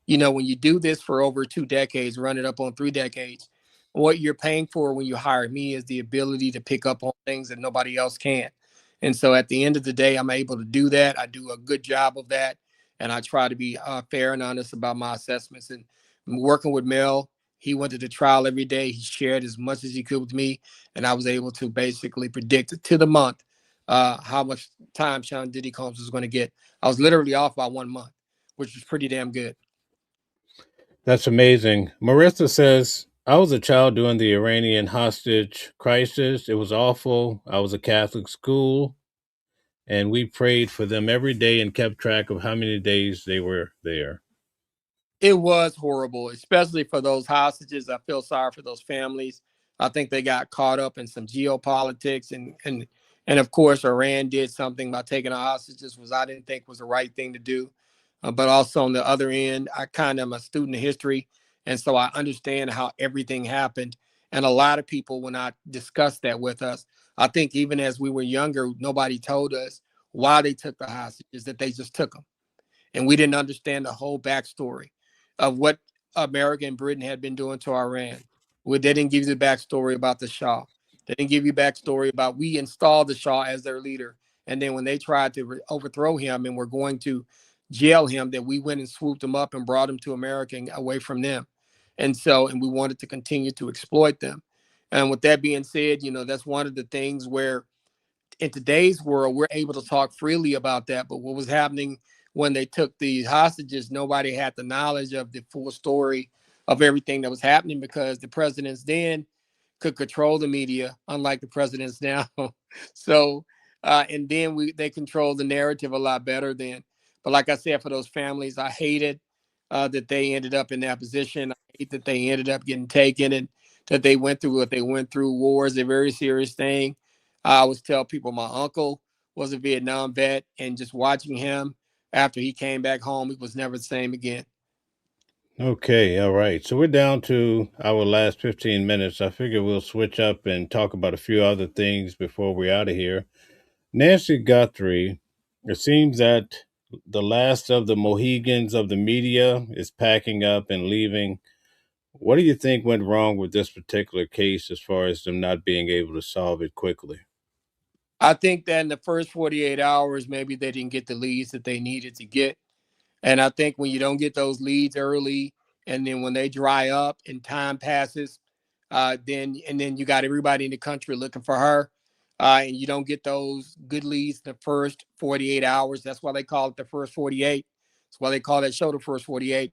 When you do this for over 2 decades, run it up on 3 decades, what you're paying for when you hire me is the ability to pick up on things that nobody else can. And so at the end of the day, I'm able to do that. I do a good job of that. And I try to be fair and honest about my assessments. And working with Mel, he went to the trial every day. He shared as much as he could with me. And I was able to basically predict to the month how much time Sean Diddy Combs was going to get. I was literally off by 1 month, which was pretty damn good. That's amazing. Marissa says, I was a child during the Iranian hostage crisis. It was awful. I was a Catholic school, and we prayed for them every day and kept track of how many days they were there. It was horrible, especially for those hostages. I feel sorry for those families. I think they got caught up in some geopolitics, and of course, Iran did something by taking the hostages, which I didn't think was the right thing to do. But also on the other end, I kind of am a student of history, and so I understand how everything happened. And a lot of people, when I discussed that with us, I think even as we were younger, nobody told us why they took the hostages, that they just took them. And we didn't understand the whole backstory of what America and Britain had been doing to Iran. They didn't give you the backstory about the Shah. They didn't give you backstory about we installed the Shah as their leader. And then when they tried to overthrow him and were going to jail him, that we went and swooped him up and brought him to America and away from them. And we wanted to continue to exploit them. And with that being said, that's one of the things where in today's world, we're able to talk freely about that. But what was happening when they took the hostages, nobody had the knowledge of the full story of everything that was happening because the presidents then could control the media, unlike the presidents now. So, and then they control the narrative a lot better then. But like I said, for those families, I hated that they ended up in that position. I hate that they ended up getting taken and that they went through what they went through. War is a very serious thing. I always tell people my uncle was a Vietnam vet, and just watching him after he came back home, he was never the same again. Okay, all right. So we're down to our last 15 minutes. I figure we'll switch up and talk about a few other things before we're out of here. Nancy Guthrie, it seems that the last of the Mohegans of the media is packing up and leaving. What do you think went wrong with this particular case as far as them not being able to solve it quickly? I think that in the first 48 hours, maybe they didn't get the leads that they needed to get. And I think when you don't get those leads early, and then when they dry up and time passes, then you got everybody in the country looking for her, and you don't get those good leads the first 48 hours. That's why they call it the first 48. That's why they call that show the first 48.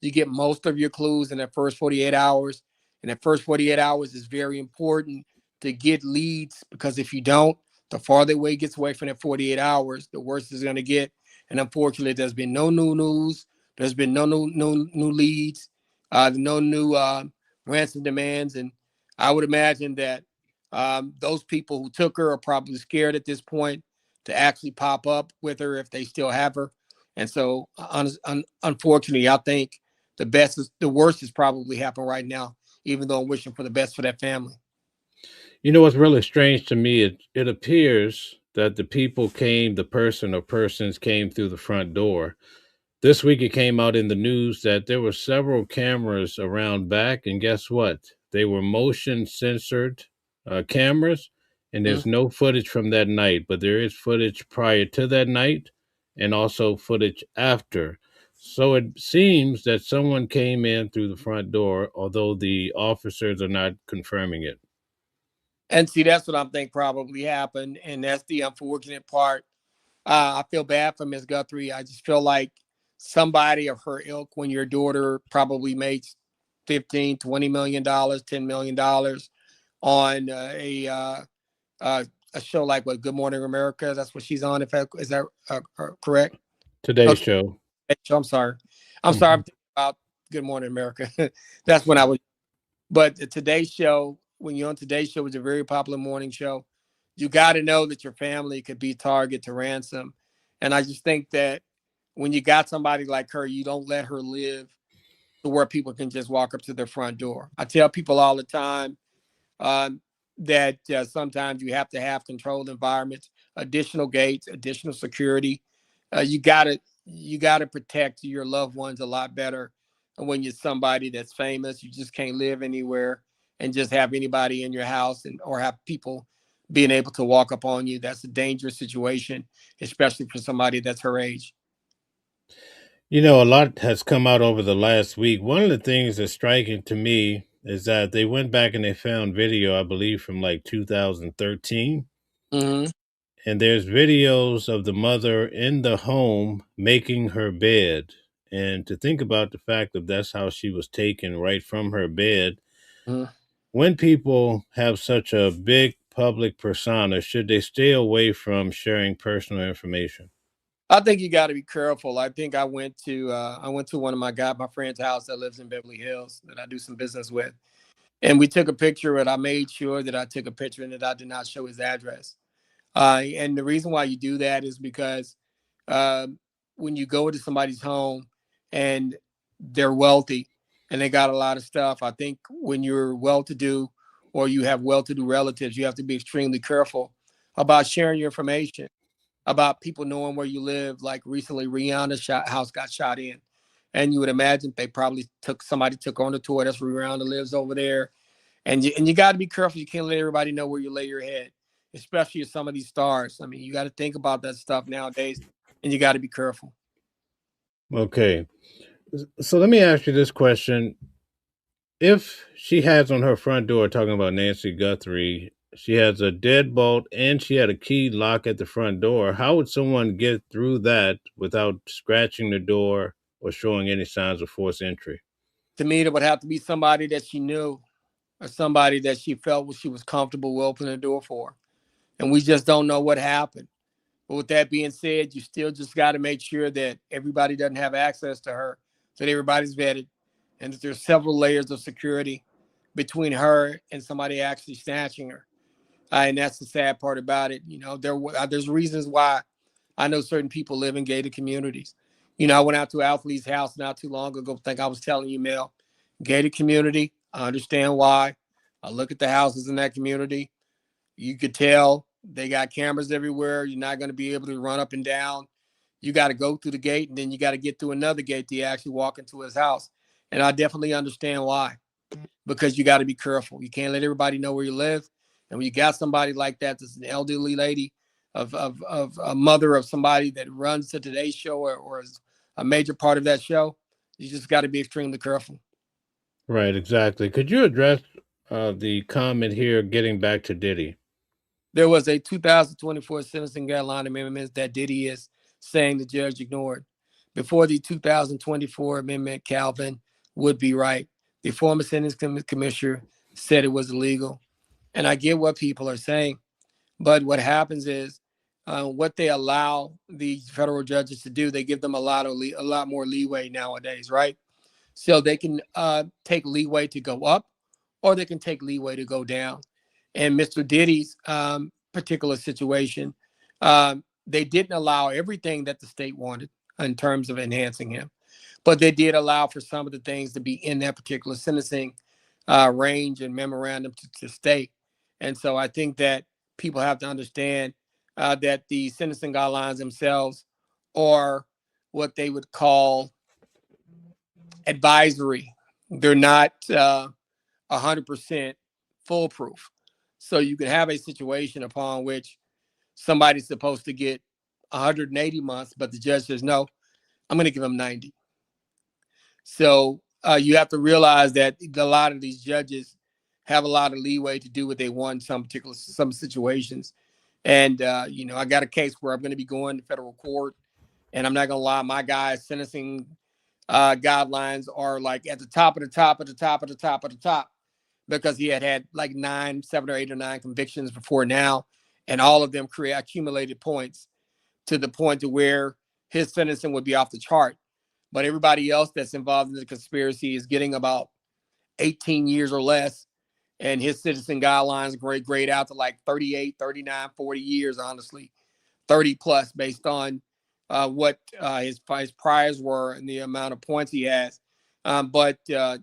You get most of your clues in the first 48 hours, and the first 48 hours is very important to get leads because if you don't, the farther away it gets away from that 48 hours, the worse it's going to get. And unfortunately, there's been no new news. There's been no new leads, no new ransom demands. And I would imagine that those people who took her are probably scared at this point to actually pop up with her if they still have her. And so, unfortunately, I think the worst is probably happening right now. even though I'm wishing for the best for that family. You know what's really strange to me? It appears that the person or persons came through the front door. This week it came out in the news that there were several cameras around back, and guess what? They were motion censored cameras, and Mm. there's no footage from that night, but there is footage prior to that night and also footage after. So it seems that someone came in through the front door, although the officers are not confirming it. And see, that's what I think probably happened, and that's the unfortunate part. I feel bad for Miss Guthrie. I just feel like somebody of her ilk, when your daughter probably makes 15, $20 million, $10 million on a show like what Good Morning America. That's what she's on. Is that correct? Today's Okay, show. I'm sorry. I'm sorry. I'm Mhm. thinking about Good Morning America. That's when I was. But the Today Show, when you're on Today Show, is a very popular morning show. You got to know that your family could be target to ransom. And I just think that when you got somebody like her, you don't let her live to where people can just walk up to their front door. I tell people all the time, that sometimes you have to have controlled environments, additional gates, additional security. You gotta protect your loved ones a lot better. And when you're somebody that's famous, you just can't live anywhere and just have anybody in your house and or have people being able to walk up on you. That's a dangerous situation, especially for somebody that's her age. You know, a lot has come out over the last week. One of the things that's striking to me is that they went back and they found video, I believe, from like 2013. Hmm. And there's videos of the mother in the home making her bed. And to think about the fact that that's how she was taken right from her bed. When people have such a big public persona, should they stay away from sharing personal information? I think you got to be careful. I think I went to one of my friend's house that lives in Beverly Hills that I do some business with, and we took a picture. And I made sure that I took a picture and that I did not show his address. And the reason why you do that is because um, when you go to somebody's home and they're wealthy and they got a lot of stuff, I think when you're well-to-do or you have well-to-do relatives, you have to be extremely careful about sharing your information about people knowing where you live. Like recently, house got shot in, and you would imagine they probably took on the tour. That's where Rihanna lives over there, and you got to be careful. You can't let everybody know where you lay your head, especially some of these stars. I mean, you got to think about that stuff nowadays, and you got to be careful. Okay. So let me ask you this question. If she has on her front door talking about Nancy Guthrie, she has a deadbolt and she had a key lock at the front door, how would someone get through that without scratching the door or showing any signs of forced entry? To me, it would have to be somebody that she knew or somebody that she felt she was comfortable with opening the door for, and we just don't know what happened. But with that being said, you still just got to make sure that everybody doesn't have access to her, that everybody's vetted, and that there's several layers of security between her and somebody actually snatching her. And that's the sad part about it. There's reasons why I know certain people live in gated communities. I went out to Alfle's house not too long ago. I think I was telling you, Mel, gated community. I understand why. I look at the houses in that community. You could tell they got cameras everywhere. You're not going to be able to run up and down. You got to go through the gate, and then you got to get through another gate to actually walk into his house. And I definitely understand why, because you got to be careful. You can't let everybody know where you live. And when you got somebody like that, that's an elderly lady, of a mother of somebody that runs the Today Show or is a major part of that show, you just got to be extremely careful. Right, exactly. Could you address the comment here, getting back to Diddy? There was a 2024 sentencing guideline amendment that Diddy is saying the judge ignored. Before the 2024 amendment, Calvin would be right. The former sentencing commissioner said it was illegal. And I get what people are saying. But what happens is what they allow the federal judges to do, they give them a lot more leeway nowadays, right? So they can take leeway to go up, or they can take leeway to go down. And Mr. Diddy's particular situation, they didn't allow everything that the state wanted in terms of enhancing him, but they did allow for some of the things to be in that particular sentencing range and memorandum to stay. And so I think that people have to understand that the sentencing guidelines themselves are what they would call advisory. They're not 100% foolproof. So you can have a situation upon which somebody's supposed to get 180 months, but the judge says, no, I'm going to give them 90. So you have to realize that a lot of these judges have a lot of leeway to do what they want in some situations. And, I got a case where I'm going to be going to federal court, and I'm not going to lie, my guy's sentencing guidelines are like at the top of the top of the top of the top of the top, because he had like 7 or 8 or 9 convictions before now, and all of them accumulated points to the point to where his sentencing would be off the chart. But everybody else that's involved in the conspiracy is getting about 18 years or less. And his sentencing guidelines grade out to like 38, 39, 40 years, honestly, 30 plus based on what his priors were and the amount of points he has. But the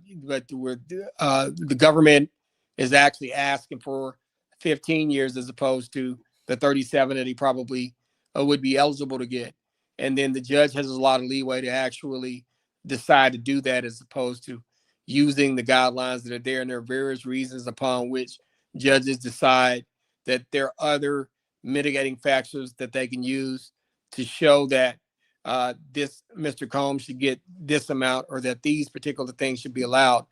government is actually asking for 15 years as opposed to the 37 that he probably would be eligible to get. And then the judge has a lot of leeway to actually decide to do that, as opposed to using the guidelines that are there. And there are various reasons upon which judges decide that there are other mitigating factors that they can use to show that this Mr. Combs should get this amount, or that these particular things should be allowed.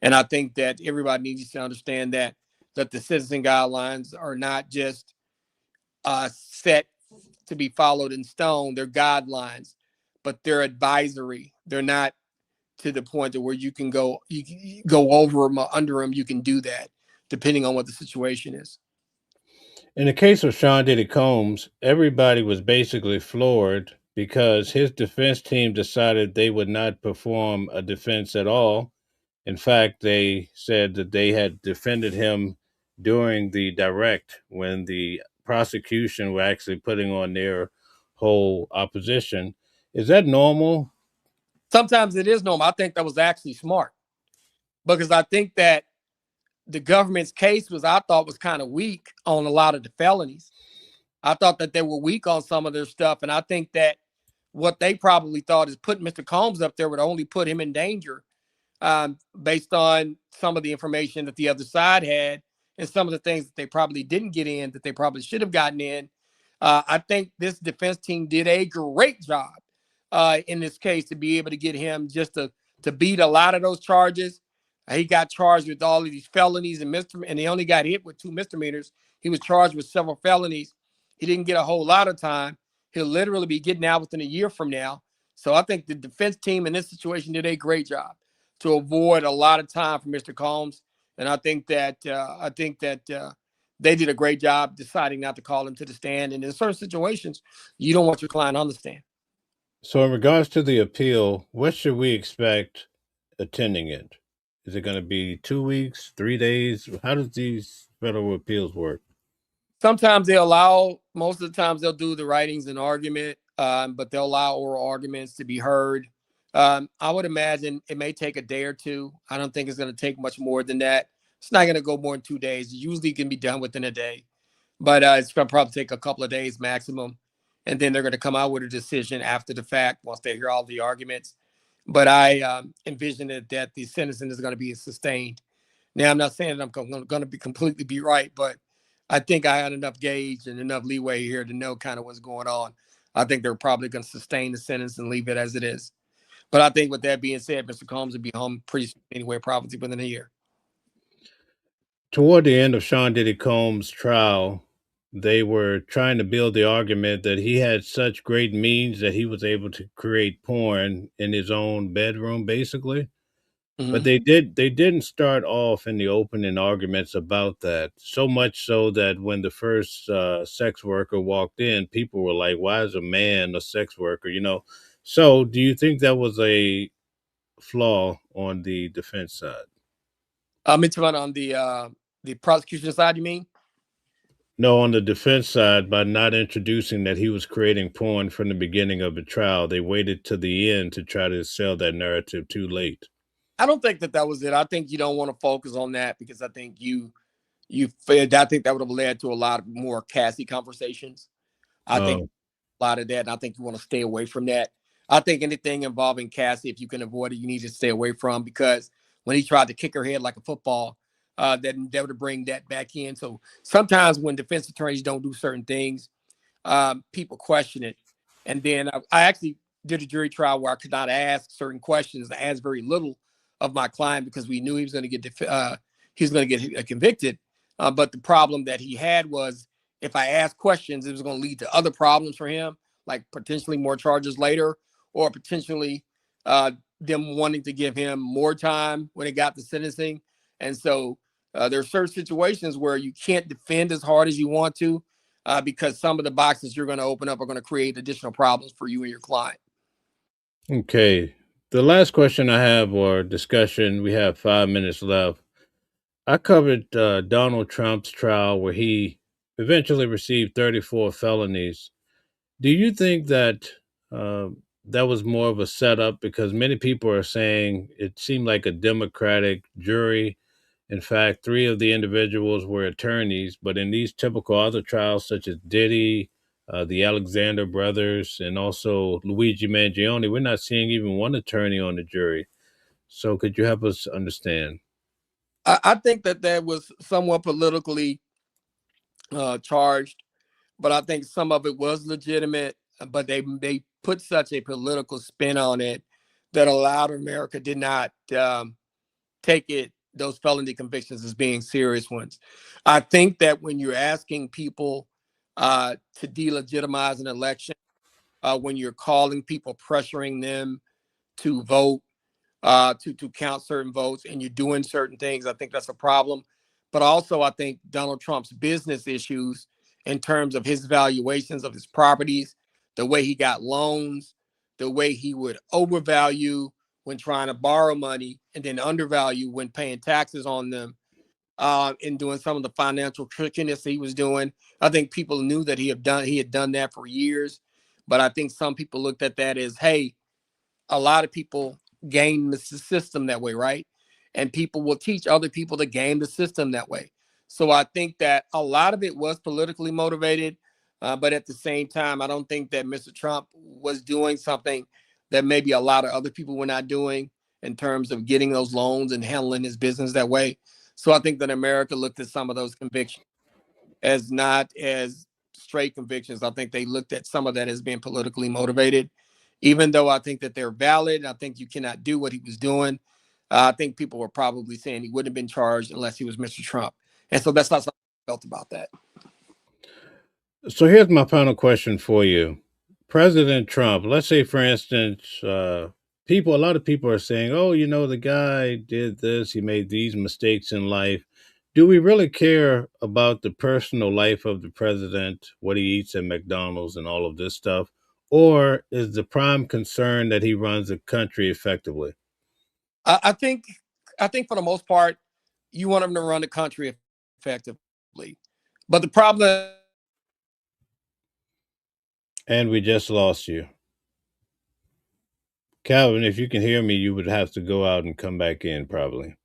And I think that everybody needs to understand that the sentencing guidelines are not just set to be followed in stone. They're guidelines, but they're advisory. They're not to the point to where you can go over them or under them. You can do that depending on what the situation is. In the case of Sean Diddy Combs, everybody was basically floored because his defense team decided they would not perform a defense at all. In fact, they said that they had defended him during the direct when the prosecution were actually putting on their whole opposition. Is that normal? Sometimes it is normal. I think that was actually smart, because I think that the government's case I thought was kind of weak on a lot of the felonies. I thought that they were weak on some of their stuff. And I think that what they probably thought is putting Mr. Combs up there would only put him in danger, based on some of the information that the other side had and some of the things that they probably didn't get in that they probably should have gotten in. I think this defense team did a great job in this case to be able to get him just to beat a lot of those charges. He got charged with all of these felonies and and he only got hit with 2 misdemeanors. He was charged with several felonies. He didn't get a whole lot of time. He'll literally be getting out within a year from now. So I think the defense team in this situation did a great job to avoid a lot of time for Mr. Combs. And I think that they did a great job deciding not to call him to the stand. And in certain situations, you don't want your client on the stand. So, in regards to the appeal, what should we expect attending it? Is it going to be 2 weeks, 3 days? How does these federal appeals work? Sometimes most of the times they'll do the writings and argument, but they'll allow oral arguments to be heard. I would imagine it may take a day or two. I don't think it's going to take much more than that. It's not going to go more than 2 days. It usually can be done within a day, but it's going to probably take a couple of days maximum. And then they're going to come out with a decision after the fact once they hear all the arguments. But I envision that the sentencing is going to be sustained. Now, I'm not saying that I'm going to be completely be right, but I think I had enough gauge and enough leeway here to know kind of what's going on. I think they're probably going to sustain the sentence and leave it as it is. But I think with that being said, Mr. Combs will be home pretty soon anyway, probably within a year. Toward the end of Sean Diddy Combs' trial, they were trying to build the argument that he had such great means that he was able to create porn in his own bedroom, basically. Mm-hmm. But they didn't start off in the opening arguments about that. So much so that when the first sex worker walked in, people were like, "Why is a man a sex worker?" So, do you think that was a flaw on the defense side? It's on the prosecution side, you mean? No, on the defense side, by not introducing that he was creating porn from the beginning of the trial, they waited to the end to try to sell that narrative too late. I don't think that was it. I think you don't want to focus on that because I think you fed. I think that would have led to a lot more Cassie conversations. I think Oh, a lot of that, and I think you want to stay away from that. I think anything involving Cassie, if you can avoid it, you need to stay away from, because when he tried to kick her head like a football, that would bring that back in. So sometimes when defense attorneys don't do certain things, people question it. And then I actually did a jury trial where I could not ask certain questions. I asked very little of my client because we knew he was going to get convicted. But the problem that he had was, if I asked questions, it was going to lead to other problems for him, like potentially more charges later, or potentially uh, them wanting to give him more time when it got to sentencing. And so there are certain situations where you can't defend as hard as you want to, because some of the boxes you're going to open up are going to create additional problems for you and your client. okay. The last question I have, or discussion, we have 5 minutes left. I covered Donald Trump's trial where he eventually received 34 felonies. Do you think that uh, that was more of a setup? Because many people are saying it seemed like a Democratic jury. In fact, three of the individuals were attorneys, but in these typical other trials, such as Diddy, the Alexander brothers, and also Luigi Mangione, we're not seeing even one attorney on the jury. So, could you help us understand? I think that was somewhat politically charged, but I think some of it was legitimate. But they put such a political spin on it that a lot of America did not take it, those felony convictions, as being serious ones. I think that when you're asking people to delegitimize an election, when you're calling people, pressuring them to vote, to count certain votes, and you're doing certain things, I think that's a problem. But also, I think Donald Trump's business issues, in terms of his valuations of his properties, the way he got loans, the way he would overvalue when trying to borrow money and then undervalue when paying taxes on them, and doing some of the financial trickiness he was doing. I think people knew that he had done that for years, but I think some people looked at that as, hey, a lot of people game the system that way, right? And people will teach other people to game the system that way. So I think that a lot of it was politically motivated, but at the same time, I don't think that Mr. Trump was doing something that maybe a lot of other people were not doing, in terms of getting those loans and handling his business that way. So I think that America looked at some of those convictions as not as straight convictions. I think they looked at some of that as being politically motivated, even though I think that they're valid. I think you cannot do what he was doing. I think people were probably saying he wouldn't have been charged unless he was Mr. Trump. And so that's not something I felt about that. So here's my final question for you. President Trump, let's say, for instance, a lot of people are saying, oh, the guy did this, he made these mistakes in life. Do we really care about the personal life of the president, what he eats at McDonald's and all of this stuff? Or is the prime concern that he runs the country effectively? I, I think, I think for the most part, you want him to run the country effectively. But the problem, And we just lost you. Calvin, if you can hear me, you would have to go out and come back in probably.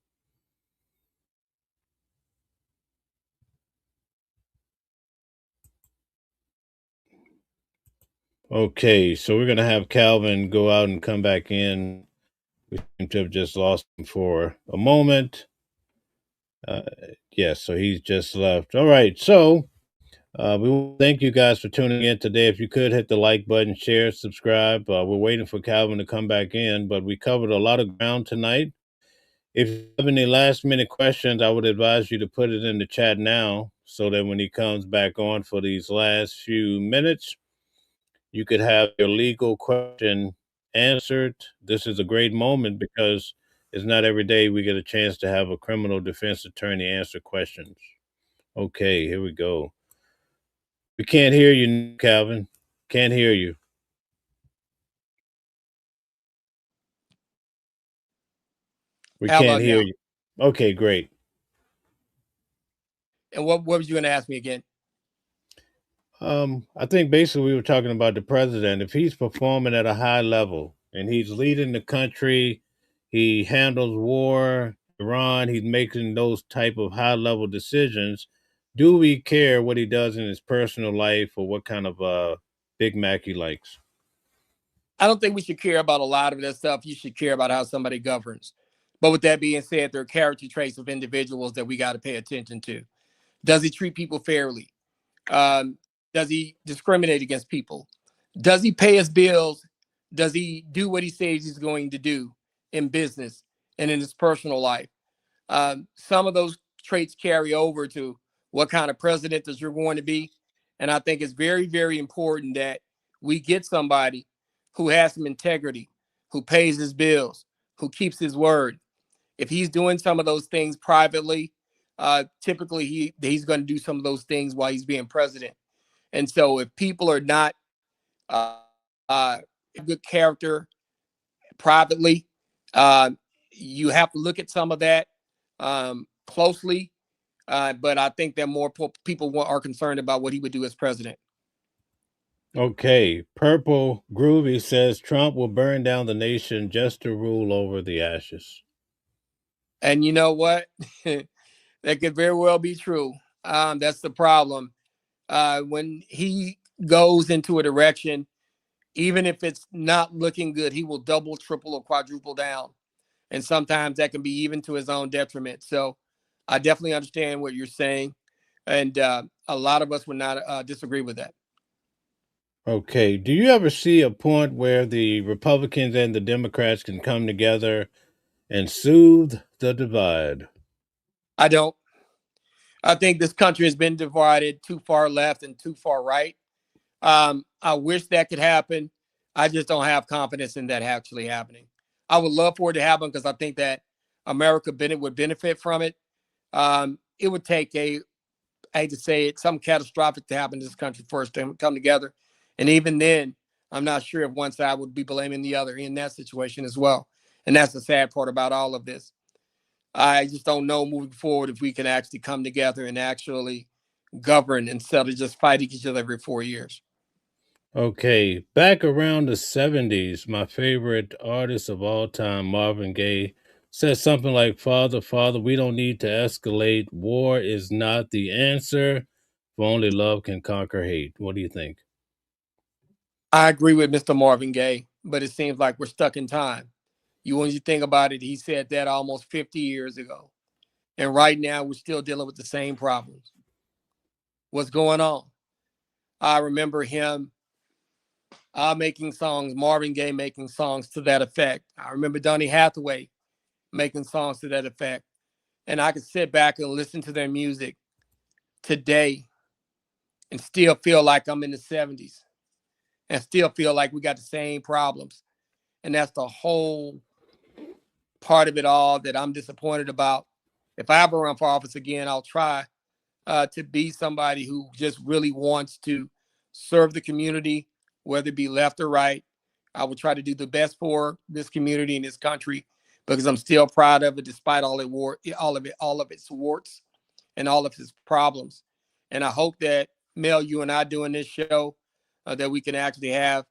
Okay, so we're going to have Calvin go out and come back in. We seem to have just lost him for a moment. Uh, yes, so he's just left. All right, so we thank you guys for tuning in today. If you could hit the like button, share, subscribe. We're waiting for Calvin to come back in, but we covered a lot of ground tonight. If you have any last minute questions, I would advise you to put it in the chat now so that when he comes back on for these last few minutes, you could have your legal question answered. This is a great moment because it's not every day we get a chance to have a criminal defense attorney answer questions. Okay, here we go. We can't hear you, Calvin. Can't hear you. We how can't about hear now? you. Okay, great. And what was you going to ask me again? I think basically we were talking about the president. If he's performing at a high level and he's leading the country, He handles war, Iran. He's making those type of high level decisions. Do we care what he does in his personal life or what kind of Big Mac he likes? I don't think we should care about a lot of that stuff. You should care about how somebody governs. But with that being said, there are character traits of individuals that we got to pay attention to. Does he treat people fairly? Does he discriminate against people? Does he pay his bills? Does he do what he says he's going to do in business and in his personal life? Some of those traits carry over to what kind of president that you're going to be. And I think it's very, very important that we get somebody who has some integrity, who pays his bills, who keeps his word. If he's doing some of those things privately, typically he's going to do some of those things while he's being president. And so if people are not good character privately, you have to look at some of that closely. But I think that more people are concerned about what he would do as president. Okay, Purple Groovy says Trump will burn down the nation just to rule over the ashes. And you know what? That could very well be true. That's the problem. When he goes into a direction, even if it's not looking good, he will double, triple, or quadruple down. And sometimes that can be even to his own detriment. So I definitely understand what you're saying. And a lot of us would not disagree with that. Okay, do you ever see a point where the Republicans and the Democrats can come together and soothe the divide? I don't. I think this country has been divided too far left and too far right. I wish that could happen. I just don't have confidence in that actually happening. I would love for it to happen because I think that America would benefit from it. It would take I hate to say it, something catastrophic to happen to this country for us to come together. And even then, I'm not sure if one side would be blaming the other in that situation as well. And that's the sad part about all of this. I just don't know moving forward if we can actually come together and actually govern instead of just fighting each other every 4 years. Okay, back around the 70s, my favorite artist of all time, Marvin Gaye, said something like, Father, Father, we don't need to escalate. War is not the answer, for only love can conquer hate. What do you think? I agree with Mr. Marvin Gaye, but it seems like we're stuck in time. When you think about it, he said that almost 50 years ago. And right now, we're still dealing with the same problems. What's going on? I remember him making songs, Marvin Gaye making songs to that effect. I remember Donny Hathaway making songs to that effect. And I could sit back and listen to their music today and still feel like I'm in the 70s and still feel like we got the same problems. And that's the whole part of it all that I'm disappointed about. If I ever run for office again, I'll try to be somebody who just really wants to serve the community, whether it be left or right. I will try to do the best for this community and this country because I'm still proud of it, despite all of its warts and all of its problems. And I hope that Mel, you and I doing this show, that we can actually have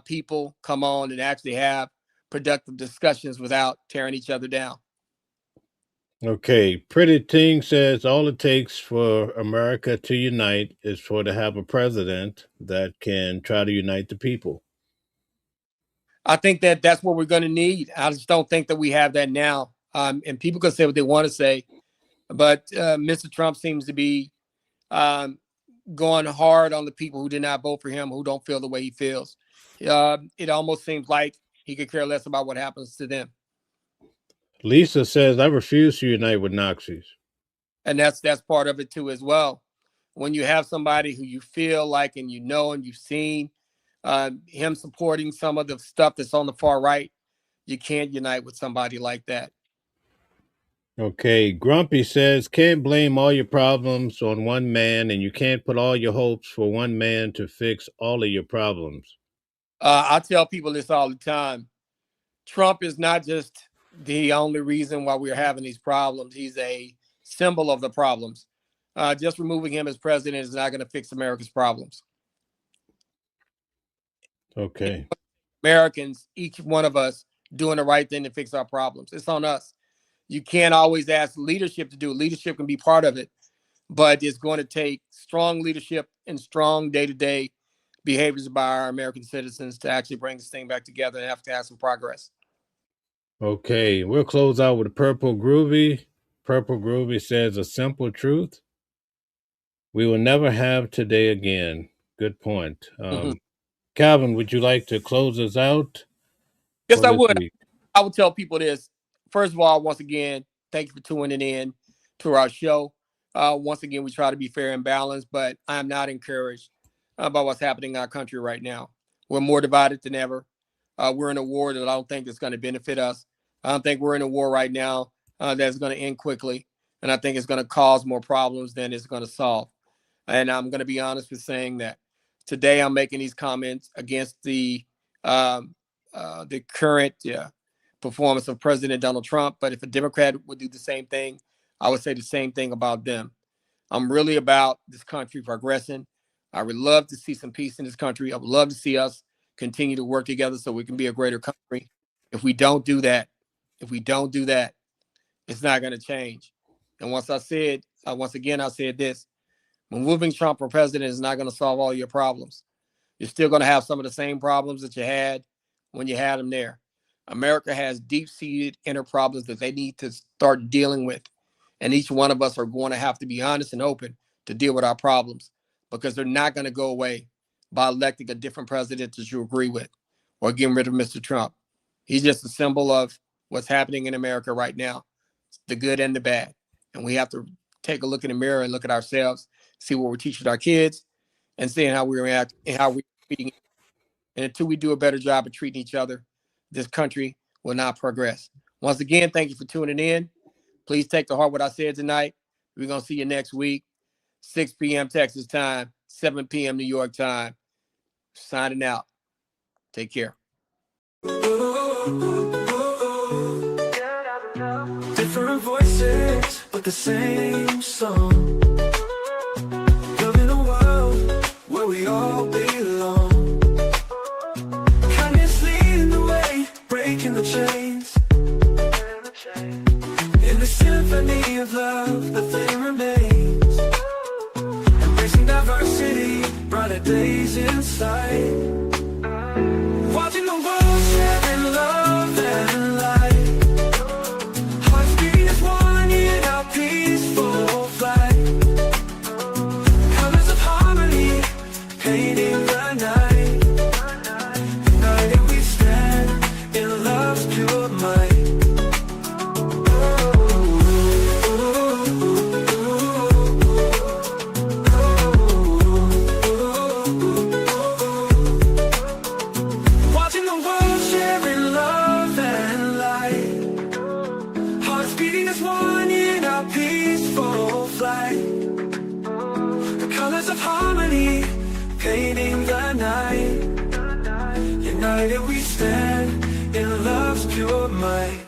people come on and actually have productive discussions without tearing each other down. Okay, Pretty Ting says all it takes for America to unite is for to have a president that can try to unite the people. I think that that's what we're going to need. I just don't think that we have that now. And people can say what they want to say, but Mr. Trump seems to be going hard on the people who did not vote for him, who don't feel the way he feels. It almost seems like he could care less about what happens to them. Lisa says, I refuse to unite with Nazis. And that's part of it too as well. When you have somebody who you feel like and you know and you've seen him supporting some of the stuff that's on the far right, you can't unite with somebody like that. Okay, Grumpy says, can't blame all your problems on one man, and you can't put all your hopes for one man to fix all of your problems. I tell people this all the time. Trump is not just the only reason why we're having these problems. He's a symbol of the problems. Just removing him as president is not going to fix America's problems. Okay. Americans, each one of us, doing the right thing to fix our problems. It's on us. You can't always ask leadership to do it. Leadership can be part of it, but it's going to take strong leadership and strong day-to-day behaviors by our American citizens to actually bring this thing back together and have to have some progress. Okay, we'll close out with Purple Groovy. Purple Groovy says a simple truth. We will never have today again. Good point. Calvin, would you like to close us out? Yes, I would. Week? I would tell people this. First of all, once again, thank you for tuning in to our show. Once again, we try to be fair and balanced, but I'm not encouraged about what's happening in our country right now. We're more divided than ever. We're in a war that I don't think is going to benefit us. I don't think we're in a war right now that's going to end quickly. And I think it's going to cause more problems than it's going to solve. And I'm going to be honest with saying that today I'm making these comments against the current performance of President Donald Trump. But if a Democrat would do the same thing, I would say the same thing about them. I'm really about this country progressing. I would love to see some peace in this country. I would love to see us continue to work together so we can be a greater country. If we don't do that, it's not going to change. And once again, I said this, moving Trump for president is not going to solve all your problems. You're still going to have some of the same problems that you had when you had him there. America has deep-seated inner problems that they need to start dealing with. And each one of us are going to have to be honest and open to deal with our problems, because they're not going to go away by electing a different president that you agree with or getting rid of Mr. Trump. He's just a symbol of what's happening in America right now, the good and the bad. And we have to take a look in the mirror and look at ourselves, see what we're teaching our kids, and seeing how we react and how we're treating. And until we do a better job of treating each other, this country will not progress. Once again, thank you for tuning in. Please take to heart what I said tonight. We're going to see you next week, 6 p.m. Texas time, 7 p.m. New York time. Signing out. Take care. Different voices, but the same song. Living a world where we all belong. Kindness leading the way, breaking the chains. In the symphony of love, the thing remains. Embracing diversity, brighter days in sight. Watching the world sharing love and light. Hearts beating as one in our peaceful flight. Colors of harmony, painting the night. United we stand in love's pure might. Watching the world sharing love and light. Hearts beating as one in our peaceful flight. The colors of harmony, painting the night. United we stand in love's pure might.